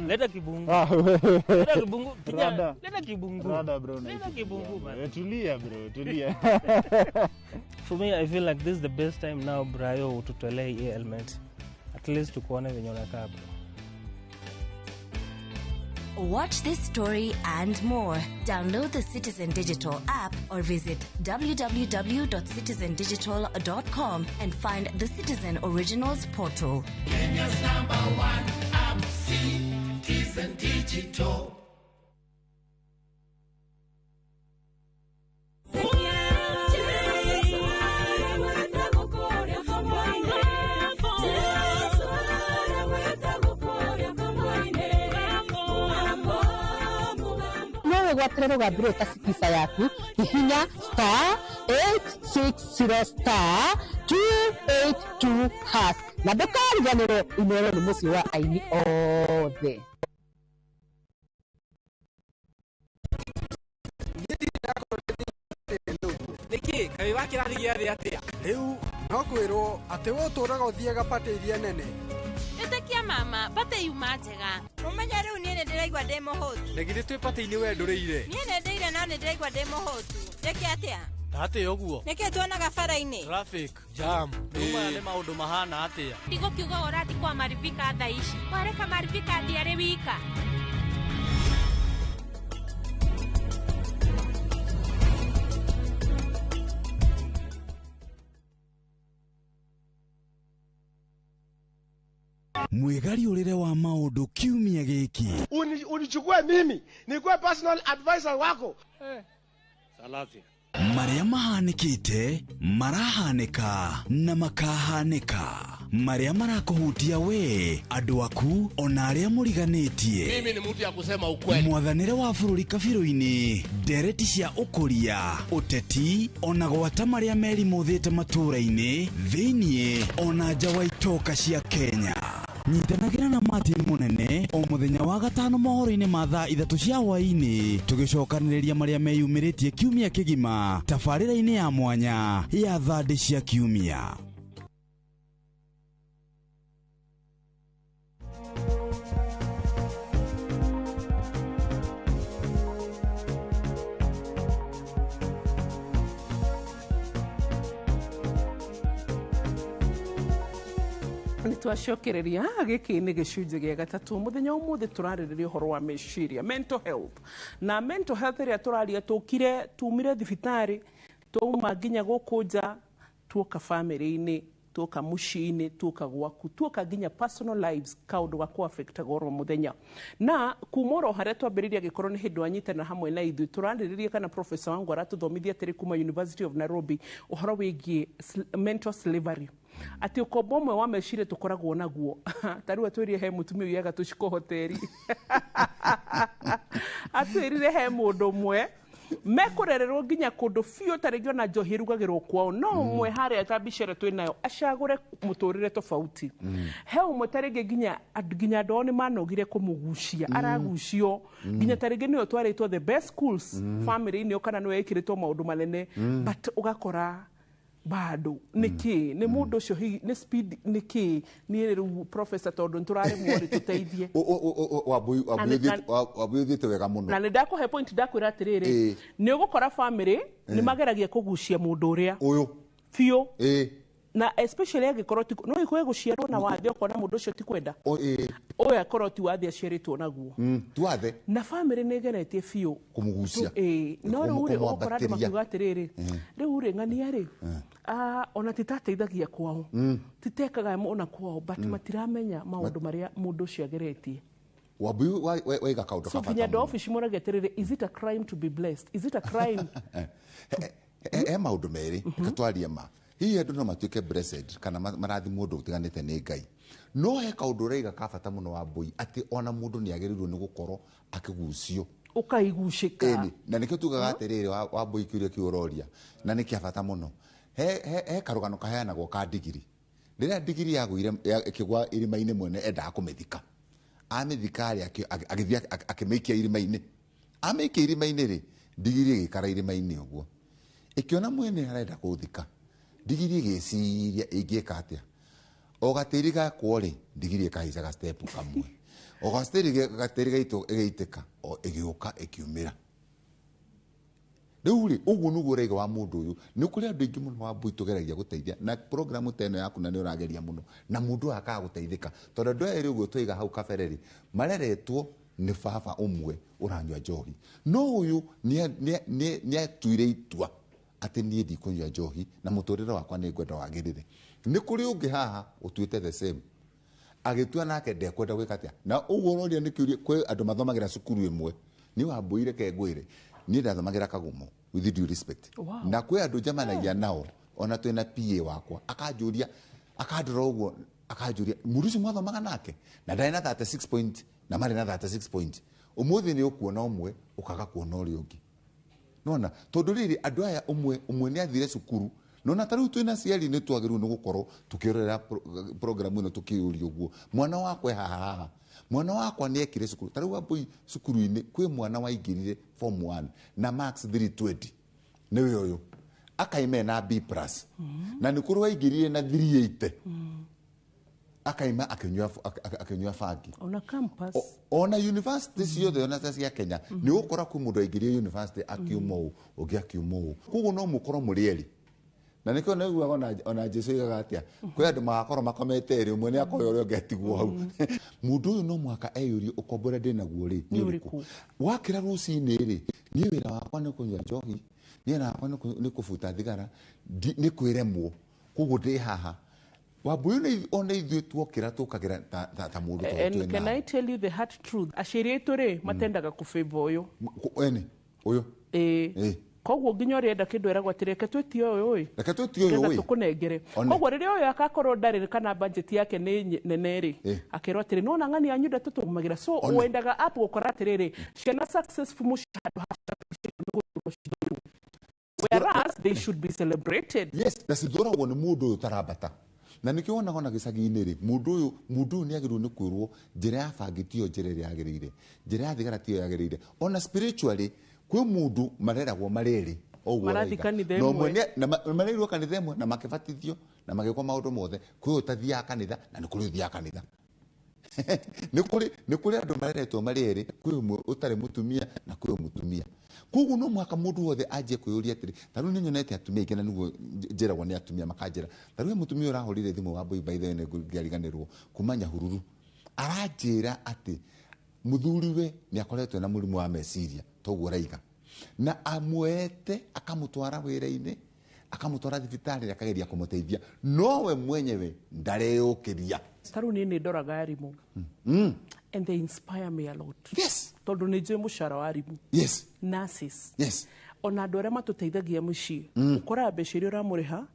Leta kibungu. Leta kibungu. Leta kibungu. Rada bro. Leta kibungu man. Tulia bro, tulia. For me, I feel like this is the best time now, Brayo, tutolee hii element. At least tukuone venye unakaa bro. Watch this story and more. Download the Citizen Digital app or visit www.citizendigital.com and find the Citizen Originals portal. Kenya's #1 app, Citizen Digital. Gwaterero gambiro tasikisa yaku hihinya *860*282# na ndukariganĩrwo imero nĩ mũciĩ wa aini othe. Niki kaĩ wakĩrathi gĩathĩ atĩa? Rĩu no kwĩrwo atĩ we ũtũũraga ũthiaga pate iria nene. Ĩtĩkia mama, pate yuma njega. Ũmenye rĩu niĩ nĩndĩraigua ndĩ mũhũtu. Negithĩ twĩ pate-inĩ we ndũrĩire. Niĩ nĩndĩire no nĩndĩraigua ndĩ mũhũtu. Rĩkĩ atĩa? Atĩ ũguo. Nĩkĩ tuonaga bara-inĩ? Traffic jam. Rĩu nĩ maũndũ mahana atĩa? Ndigũkiuga ũrathi kwa maribika thaa ici. Wareka maribika ndiarĩ wika. Mwigariũrĩre wa maũndũ kiumia gĩkĩ. Unichukue mimi nikuwe personal advisor wako. Salazi. Marĩa mahanĩkĩte marahanĩka na makahanĩka. Marĩa marakũhutia we andũ aku ona arĩa mũriganĩtie. Mimi ni mtu ya kusema ukweli. Mwathanĩre wa bũrũri kabirũ-inĩ, ndereti cia ũkũria, ũteti ona gwata marĩa merimũthĩte matũũra-inĩ thĩiniĩ ona nja wa itoka cia Kenya. Nyitanagĩra na Martin Mũnene o mũthenya wa gatano mohoro-inĩ ma thaa 3 cia hwaĩ-inĩ tũgĩcokanĩrĩria marĩa meyumĩrĩtie kiumia kĩgima tabarĩra-inĩ ya mwanya ya thandĩ cia kiumia. Nitwacokereria gĩkĩ nĩ gĩcunjĩ gĩa gatatũ mũthenya ũmũthĩ tũrarĩrĩria ũhoro wa meciria, mental health. Na mental health ĩrĩa tũraria tũkire tumire thibitarĩ twauma nginya gũkũ nja tuoka family-inĩ tuoka mũciĩ-inĩ tuoka gwaku tuoka nginya personal lives kaũndũ gakũ affect goro mũthenya. Na kuma oro harĩa twambĩrĩria gĩkorwo nĩ hĩndĩ wanyitana hamwe na ithuĩ tũrarĩrĩria kana professor wangu aratũthomithia tĩrĩ kuma University of Nairobi ũhoro wĩgiĩ mental slavery. Ati ukombo mwe wa meciria tukoragwo naguo tarua twĩrie he mutumia uyaga tuciko hoteli atwĩrire he mũndũ mwe mekurererwo nginya kundu biũ tarĩngĩ ona njohi irugagĩrwo kwao no mwe harĩa ta bicere twĩnayo acagũre mũtũrĩre tofauti he ũmwe tarĩngĩ nginya andũ nĩ manogire kũmũgucia aragucio nginya tarĩngĩ nĩyo twarĩtwo the best schools family-inĩ kana nĩwe ĩkĩrĩtwo maũndũ manene but ugakora bado niki ni mundu ucio ni speed niki ni riu professor tondu nturare mwori tuteithie wabuyuthite wega muno na ndakuhe point ndakwira atiriri ni ugukora family ni mageragia kugucia mundu uria uyu fio na especially agikorwo no ikwe guciarwo na wathe okona mundu ucio ti kwenda oya akorwo ti wathe aciaritwo naguo twathe na family ni genetie fio kumugucia no rure okora andu makiuga atiriri riu ri ng'ania ri ona titateithagia kwao titekaga ona kwao but matiramenya maundu maria mundu ucio ageretie Wambui waiga kaundu so kinya ndo office moraga terere, is it a crime to be blessed? Is it a crime? Maundu meri katwaria ma hihi andu no matuike blessed kana marathi mundu utiganite ni Ngai, no he kaundu reiga ka bata muno Wambui ati ona mundu ni agirirwo ni gukorwo akigucio ukaigucika na nikio tugaga atiriri Wambui kiuria kiuroria na nikia bata muno he karugano kaheanagwo ka digiri riria digiri yagwire ikigwa irima-ini mwene endaga kumithika amithika ri agithia akimikia irima-ini amikia irima-ini ri digiri igikara irima-ini uguo ikiona mwene arenda kuthika digiri igiciria ingika atia o gatiri gakwo ri digiri ikahicaga step kamwe o gatiri gaito igeitika o igiuka ikiumira riu ri uguo nuguo reiga wa mundu uyu ni kuri andu ingi muno Wambui tugeragia guteithia na program teno yaku na ni urageria muno na mundu akaga guteithika tondu andu eri uguo twiga hau kabereri mareretwo ni baba umwe uranywa njohi no uyu ni atuire itua ati nie ndikunywa njohi na muturire wakwa ni ngwenda wagirire ni kuri ungi haha utuite the same agitua nake ndekwenda gwika atia na uguo noria ni kiuria kwe andu mathomagira cukuru imwe ni Wambui reke ngwire ni ndathomagira Kagumo with due respect na kwe andu njamanagia nao ona twina PA wakwa akanjuria akandora uguo akanjuria muruci mwathomaga nake na ndari na 36 point na mari na 36 point umuthi ni ukuona umwe ukaga kuona uri ungi nona tondu riri andu aya umwe ni athire cukuru nona tariu twina ciari ni twagiru ni gukorwo tukirorera program ino tukiuria uguo mwana wakwa haha mwana wakwa ni ekire cukuru tariu Wambui cukuru-ini kwi mwana waingirire form 1 na max 320 niwe uyu akaime na B+ na ni kuru waingirire na 380 akaima akinywa fangi ona campus ona university ciothe ona cia Kenya ni ukora ku mundu aingirie university akiuma u ugi akiuma u kugu no mukoro murieri na nikio na uga ona Jesu igaga atia kwi andu magakorwo makomete ri umwe ni akoya uria ungetigwo hau mundu uyu no mwaka eyurie ukombora ndinaguo ri ni uriku wakira ruci-ini ri ni wira wakwa ni kunywa njohi ni wira wakwa ni kufuta thigara ni kwiremwo kugu ndi haha Wambui ona ithuĩ tuokĩra tũkagira ta mũndũ tondũ twĩna. And can I tell you the hard truth? Aciari aitũ rĩ matendaga kũbĩba ũyũ. Ene ũyũ. Koguo nginya ũrĩa enda kĩndũ eragwo atĩ reke twĩtie ũyũ ĩ. Reke twĩtie ũyũ ĩ. Tũkũnengere. Koguo rĩrĩa ũyũ akakorwo ndarĩ kana budget yake nĩ nene rĩ akerwo atĩrĩ no na ng'ani yanyu ndatũtũmagĩra so wendaga app gũkora atĩrĩrĩ ciana successful mũcihandũ whereas they should be celebrated. Yes, na cithoragwo nĩ mũndũ ũyũ tarambata na nikio wona ona gicagi-ini ri mundu uyu ni agirirwo ni kwirwo njira ya bangitio njira ĩrĩa yagĩrĩire njira ya thigara tiyo yagĩrĩire ona spiritually kwi mundu mareragwo mareri oguo no mwene na mareirwo kanitha imwe na makibatithio na magĩkwo maũndũ mothe kwi ũtathiaga kanitha na nĩ kũrĩ ũthiaga kanitha nĩ kũrĩ andũ mareretwo mareri kwi ũmwe ũtarĩ mũtumia na kwĩ mũtumia koguo no mwaka mundu wothe anjie kwĩyũria atĩrĩ tarĩu nĩ nyonete atumia aingĩ na nĩguo njĩragwo nĩ atumia makanjĩra tarĩu mũtumia ũrahũrire thimũ Wambui by the way nĩ ngĩariganĩrwo kuma Nyahururu aranjĩra atĩ mũthuriwe nĩ akoretwo na mũrimũ wa meciria toguo raiga na amuete akamũtwara wĩra-inĩ akamũtwara thibitarĩ akageria kũmũteithia nowe mwenyewe ndareyũkĩria tarĩu niĩ nĩ ndoraga arimũ and they inspire me a lot. Yes. Tondu ni njui mucara wa arimũ. Yes. Nurses. Yes. Ona andũ arĩa matũteithagia mũciĩ. Ũkoraga mbeca iria ũramũrĩha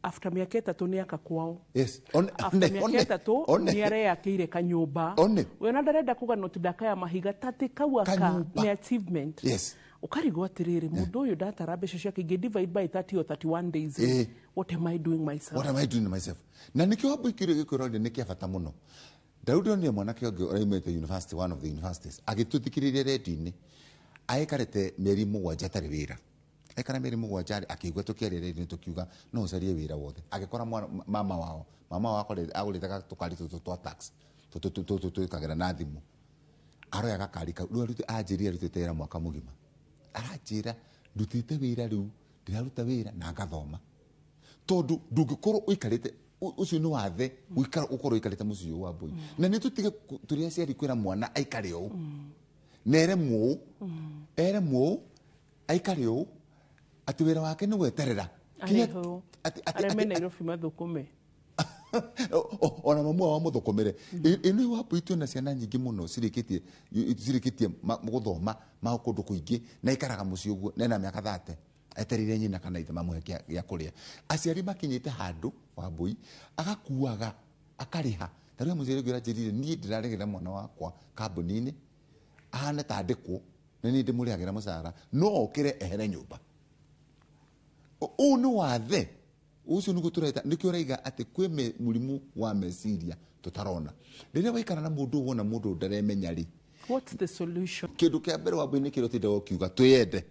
after mĩaka 3 nĩ aka kwao. Yes. After mĩaka 3 nĩ areyakĩire kanyũmba. We ona ndarenda kuga no tidakaya mahiga tati kau aka nĩ achievement. Yes. Ukarigwo atĩrĩrĩ mũndũ ũyũ ndatara mbeca ciake divide by 30 or 31 days. What am I doing myself? What am I doing myself? Na nikio Wambui kiuria gĩkwĩrwo nĩ kĩa bata mũno. Daudi onire mwanake ũngĩ ũraumĩte university, one of the universities agĩtũthikĩrĩria redio-inĩ aikarĩte mĩeri 7 atarĩ wĩra aikara mĩeri 7 akĩigua tũkĩaria redio-inĩ tũkiuga no ũcarie wĩra wothe agĩkora mama wao agũrĩte tũkari tũtũ twa tax tũtũ twĩkagĩra na thimũ aroya gakari kau rĩu anjĩrire arutĩte wĩra mwaka mũgima aranjĩra ndutĩte wĩra rĩu ndĩraruta wĩra na ngathoma tondu ndũngĩkorwo ũikarĩte ucio ni wathe wikara ukorwo ikarite muciĩ wa Wambui na nĩ tutige tũrĩa aciari kwĩra mwana aikare ũũ na eremwo aikare ũũ atĩ wĩra wake nĩ gweterera areme Nairobi mathukume ona mamu wa muthukumire ino wapo itu na ciana nyingi muno cirikitie guthoma ma kundu kuingi na ikaraga muci uguo nena miaka 30 eterire nyina kana ithe mamuhe gya kuria aciari makinyite handu Wambui agakuaga akariha tariu muciari gira njirire nie ndiraregera mwana wakwa kambuni-ini ahane tandikwo na ni ndimuriagira mucara no okire ehere nyumba ni wathe ucio nugu tureta nikio raiga ati kwi murimu wa meciria tutarona riria waikara na mundu wona mundu ndaremenya ri. What's the solution? Kindu kia mbere Wambui ni kiro tinde okiuga twiyende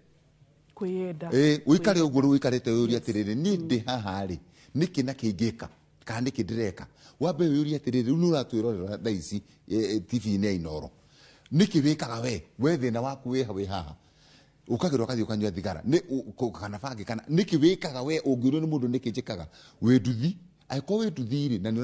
kwiyenda wikare uguru wikarite uria atiriri ni ndi haha ri niki na kingika kana niki ndireka wambe uria atiriri nu ratwirorera thaa ici TV-ini ya Inoro niki wikaga we thina waku we haha ukagirwo kathi ukanywa thigara ni kana bangi kana niki wikaga we ungirwo ni mundu niki njikaga we nduthi aiko we nduthi ri na ni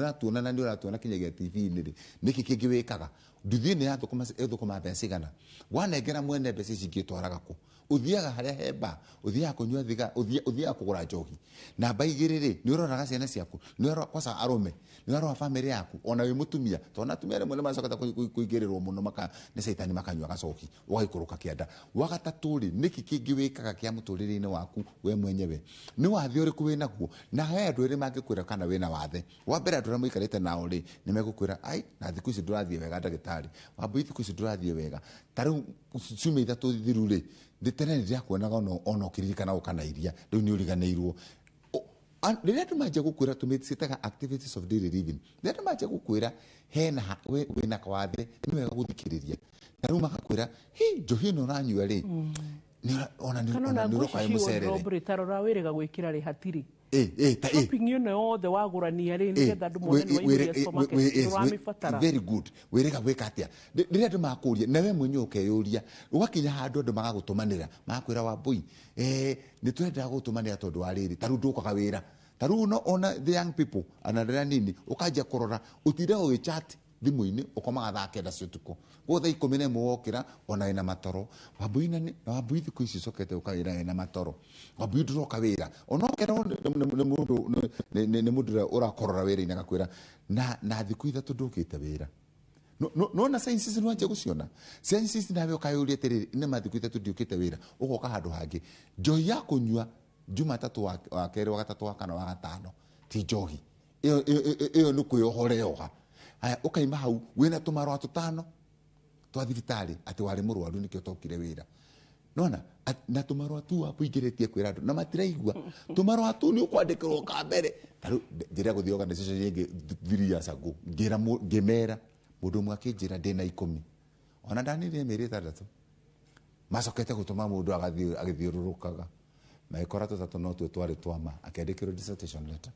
uratuona kinyagia TV-ini ri niki kingi wikaga nduthi ni yathukuma mbeca igana wanengera mwene mbeca ici ngitwaraga ku uthiaga haria hemba uthiaga kunywa thiga uthiaga kugura njohi na baigiriri ni uroraga ciana ciaku ni urora kwasa arume ni urora family yaku ona wi mutumia tona tumia remwe ni macokata kuigirirwo muno maka ni saitani makanywa gacoki ugaikuruka kianda wagatatu ri niki kingi wikaga kia muturire-ini waku we mwenyewe ni wathi uriku wina guo na he andu eri mangikwira kana wina wathe wa mbere andu muikarite nao ri ni megukwira ai na thiku ici ndurathie wega ndagitari Wambui thiku ici ndurathie wega tariu ciumia ithatu thiru ri nditene ndia kuonaga ono kiririkana ukana iria riu ni uriganiirwo riria andu manjia gukwira tumitsitaga activities of daily living riria andu manjia gukwira hena wina kawathe ni wega guthikiriria na riu makakwira njohi no ranyua ri ona ni roka mucerere tarora wirega gwikira ri hatiri shopping you know the wagurania ri ni getha andu mone ni waiguria supermarket uramifatara very good wirega gwika atia riria andu makuria nawe mwenyewe ukeyuria ugakinya handu andu magagutumanira makwira Wambui ni twenda gutumanira tondu wa riri taru ndukaga wira taru no ona the young people anadera nini ukajia kurora utire o chat thimu-ini ukomaga thaa kenda cia utuku gwo thaa 11 wokira ona wina matoro Wambui na Wambui thiku ici cokete ukawira wina matoro Wambui nduroka wira ona okera ni mundu urakorora wira-ini agakwira na thiku ithatu ndukite wira no na sciences no anje guciona sciences nawe ukayuria atiriri ni mathiku ithatu ndiukite wira ugoka handu hangi njohi ya kunyua Jumatatu wa keri wa gatatu wa kana wa gatano ti njohi iyo ni kwiohoreoha aya ukaima hau wina tumarwa tutano twa thibitari ati wari murwaru nikio tokire wira nona na tumarwa tu apuigiritie kwira andu na matiraigua tumarwa tu ni ukwandikirwo ka mbere taru njira guthii organization yengi 3 years ago ngimera mundu mwe akinjira ndina 10 ona ndanire meri 3 macokete gutuma mundu agithiururukaga na ikora tutatu no twari twama akendikirwo dissertation letter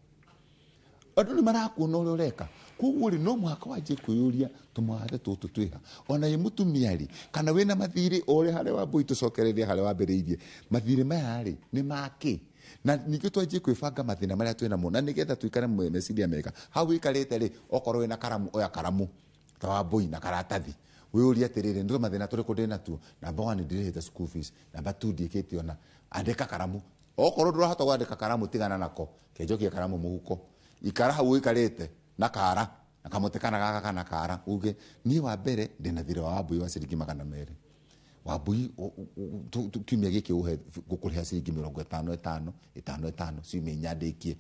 andu ni marakuona uria ureka koguo ri no mwaka wanjie kwiyuria tumwathe tutu twiha ona ye mutumia ri kana wina mathiri ore hare Wambui tucokereria hare wambiriirie mathiri maya ri ni maki na ningi twanjie kwibanga mathina maria twina mo na nigetha tuikare meciria mega hau ikarite ri okorwo wina karamu oya karamu ta Wambui na karatathi wiyuria atiriri ndo mathina turi kundina tu namba 1 ndirihite school fees namba 2 ndikite ona andika karamu okorwo ndurahota gwandika karamu tigana nako kenjokia karamu muhuko ikara hau ikarite na kara na kamutekana gaka kana kara uge ni wa mbere ndina thira wa Wambui wa ciringi 200 Wambui kiumia giki uhe gukuriha ciringi 55 ciumia nyandikie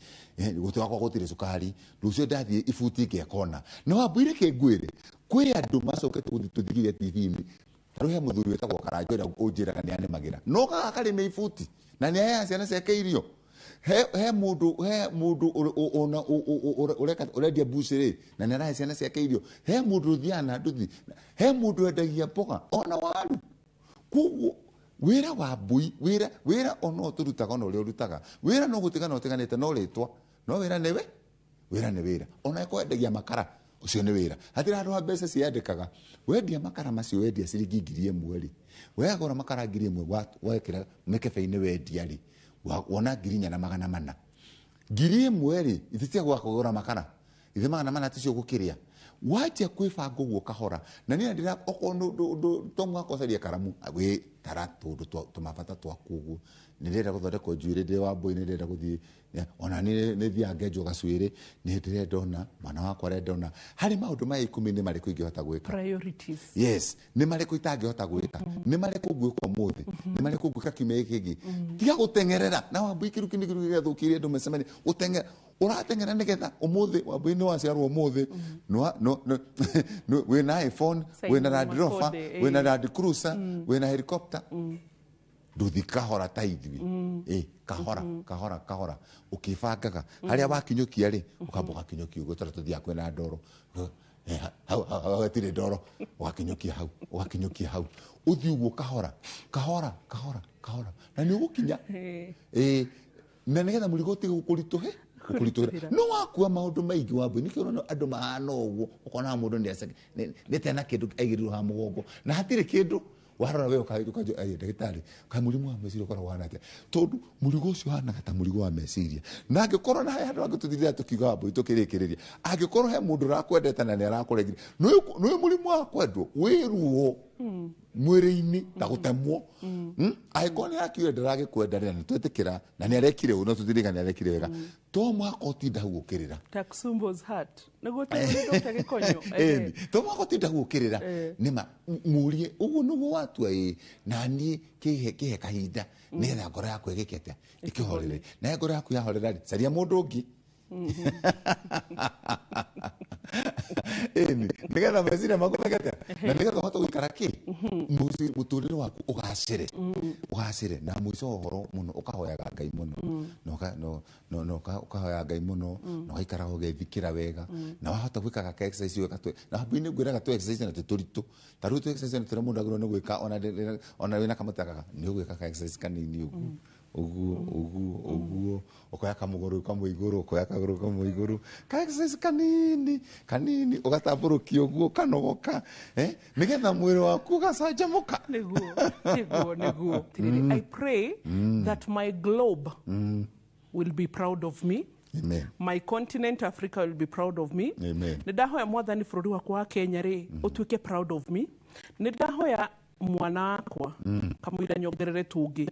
guti wakwa gutire cukari rucio ndathie ibuti ngekona no Wambui reke ngwire kwi andu macokete tuthigiria TV-ini taruhe muthuri wetagwo Karanjora unjiraga ni ane magira no gakari me ibuti na ni aya ciana ciake irio he mundu ona uredia buciri na narahe ciana ciake irio he mundu thiana nduthi he mundu endagia mboga ona waru koguo wira Wambui wira ono turutaga ono uri urutaga wira no gutigana utiganite no ritwa no wira niwe wira ni wira ona ekwendagia makara ucio ni wira hatira andu mbeca ciandikaga wendia makara macio wendia ciringi 1,000 ri wegora makara 1,000 wekira mekebe-ini wendia ri wona 4,400 1,000 ri ithitia gwa kugura makara ithe 400 ticio gukiria wacha kwibanga uguo kahora na ni ndira oko to mwako caria karamu we tara tumabata twaku uguo ni ndira guthondeka njuire ndi wa Mbui ni ndira guthii ona ni thiange njoga cwiri ni ndira ndona mwana wakwa re ndona hari maundu ma 10 ni mari kuingihota gwika priorities. Yes, ni mari kuitangihota gwika ni mari kugwika muthi ni mari kugwika kiumia giki tiga gutengerera na wa Mbui kiru kini githukirie ndu mecemani utengera uratengera nigetha umuthi wa Mbui ni waciarwo umuthi no we na iPhone we na Land Rover we na Land Cruiser we na helicopter nduthi kahora ta ithui kahora ukibangaga haria wakinyukia ri ukambuka kinyukia ugo tara tuthia kwena ndoro tire ndoro wakinyukia hau uthi ugo kahora na ni ugukinya na nigetha murigo ti gukurituhe no wakua maundu maingi wa Mbui nikio no andu mahana uguo ukona mundu ni tena kindu aigirirwo ha mugongo na hatire kindu warora we ukajo ai ndagitari ka murimu wa meciria ukora wana atia tondu murigo ucio hana ta murigo wa meciria na angikorwo na handu angituthirira tukiuga Mbui tukirikiriria angikorwo he mundu rakwendeta na ni arakuregire no murimu wa kwendwo wiruo mwiri-ini ta gutemwo aiko ni akiure ndaragikwenda ni twetikira na ni arekire uno tuthiriga ni arekire wega to mwako tinda gukirira Taksumbo's heart nago ta gikonyo to mwako tinda gukirira nima murie ugu nugu watu na ni kihe kahinda ni ra ngoro yakwe gikete ikihorere na ngoro yaku yahorera caria mundu ungi nigetha meciria maku megete na nigetha uhota guikara ki muturire waku ugacire na mwico uhoro muno ukahoyaga Ngai muno no ukahoya Ngai muno no gaikara ugethikira wega na wahota gwikaga ka exercise wega na Mbui ni ngwiraga tu exercise na tuturitu taru tu exercise na turi mundu agiro ni gwika ona wina kamutakaga ni ugwika ka exercise kanini uguo ukoya kamuguru kamwe iguru ukoya kaguru kamwe iguru ka exercise kanini ugatamburukia uguo kanogoka nigetha mwiri waku gacanjamuka niguo I pray that my globe will be proud of me. Amen. My continent Africa will be proud of me. Amen. Nidahoya mwathani bururi wakwa wa Kenya ri utuike proud of me. Nidahoya mwana wakwa kamwira nyongerere tungi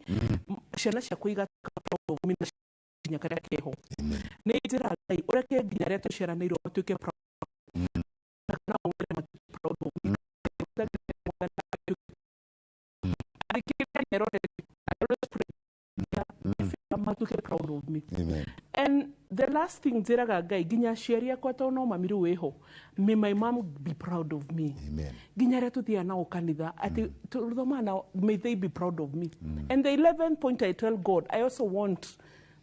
ciana ciakwa igatuika proud of me na kinya karia keho ni njira Ngai ureke nginya ria tuciaranirwo tuike proud na proud of me proud of me. Amen. And the last thing njiraga Ngai ginya ciari akwa to no mamiru weho may my mom be proud of me. Amen. Ginya ria tuthia na ukanitha ati tuthomana may they be proud of me. And the 11th point I tell God, I also want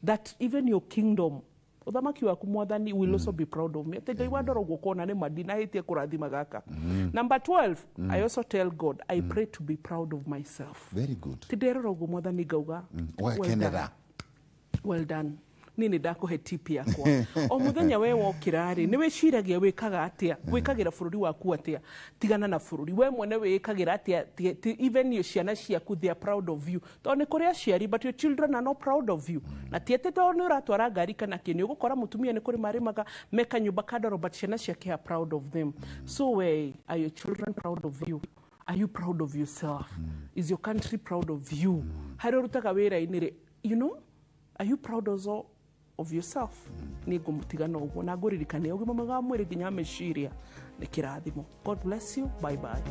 that even your kingdom uthamaki waku mwathani will also be proud of me. Ati Ngai wandoro gukona ni madina hitie kurathima gaka. Number 12, I also tell God, I pray to be proud of myself. Very good. Tidero go mwathani gauga. Well done. Nini ndakuhe tip yakwa o muthenya we wokirari ni wiciragia wikaga atia wikagira bururi waku atia tigana na bururi we mwene wikagira atia even your ciana ciaku they are proud of you to ni kuria ciari but your children are not proud of you na tiete to ni uratwara ngari kana kini ugukora mutumia ni kuri marimaga meka nyumba kadoro but ciana ciake are proud of them. So we are your children proud of you? Are you proud of yourself? Is your country proud of you? Hari urutaga wira inire, you know, are you proud also of yourself? Ni ngumutigana uguo na nguririkania ugima mwega wa mwiri nginya meciria ni kirathimo. God bless you. Bye bye.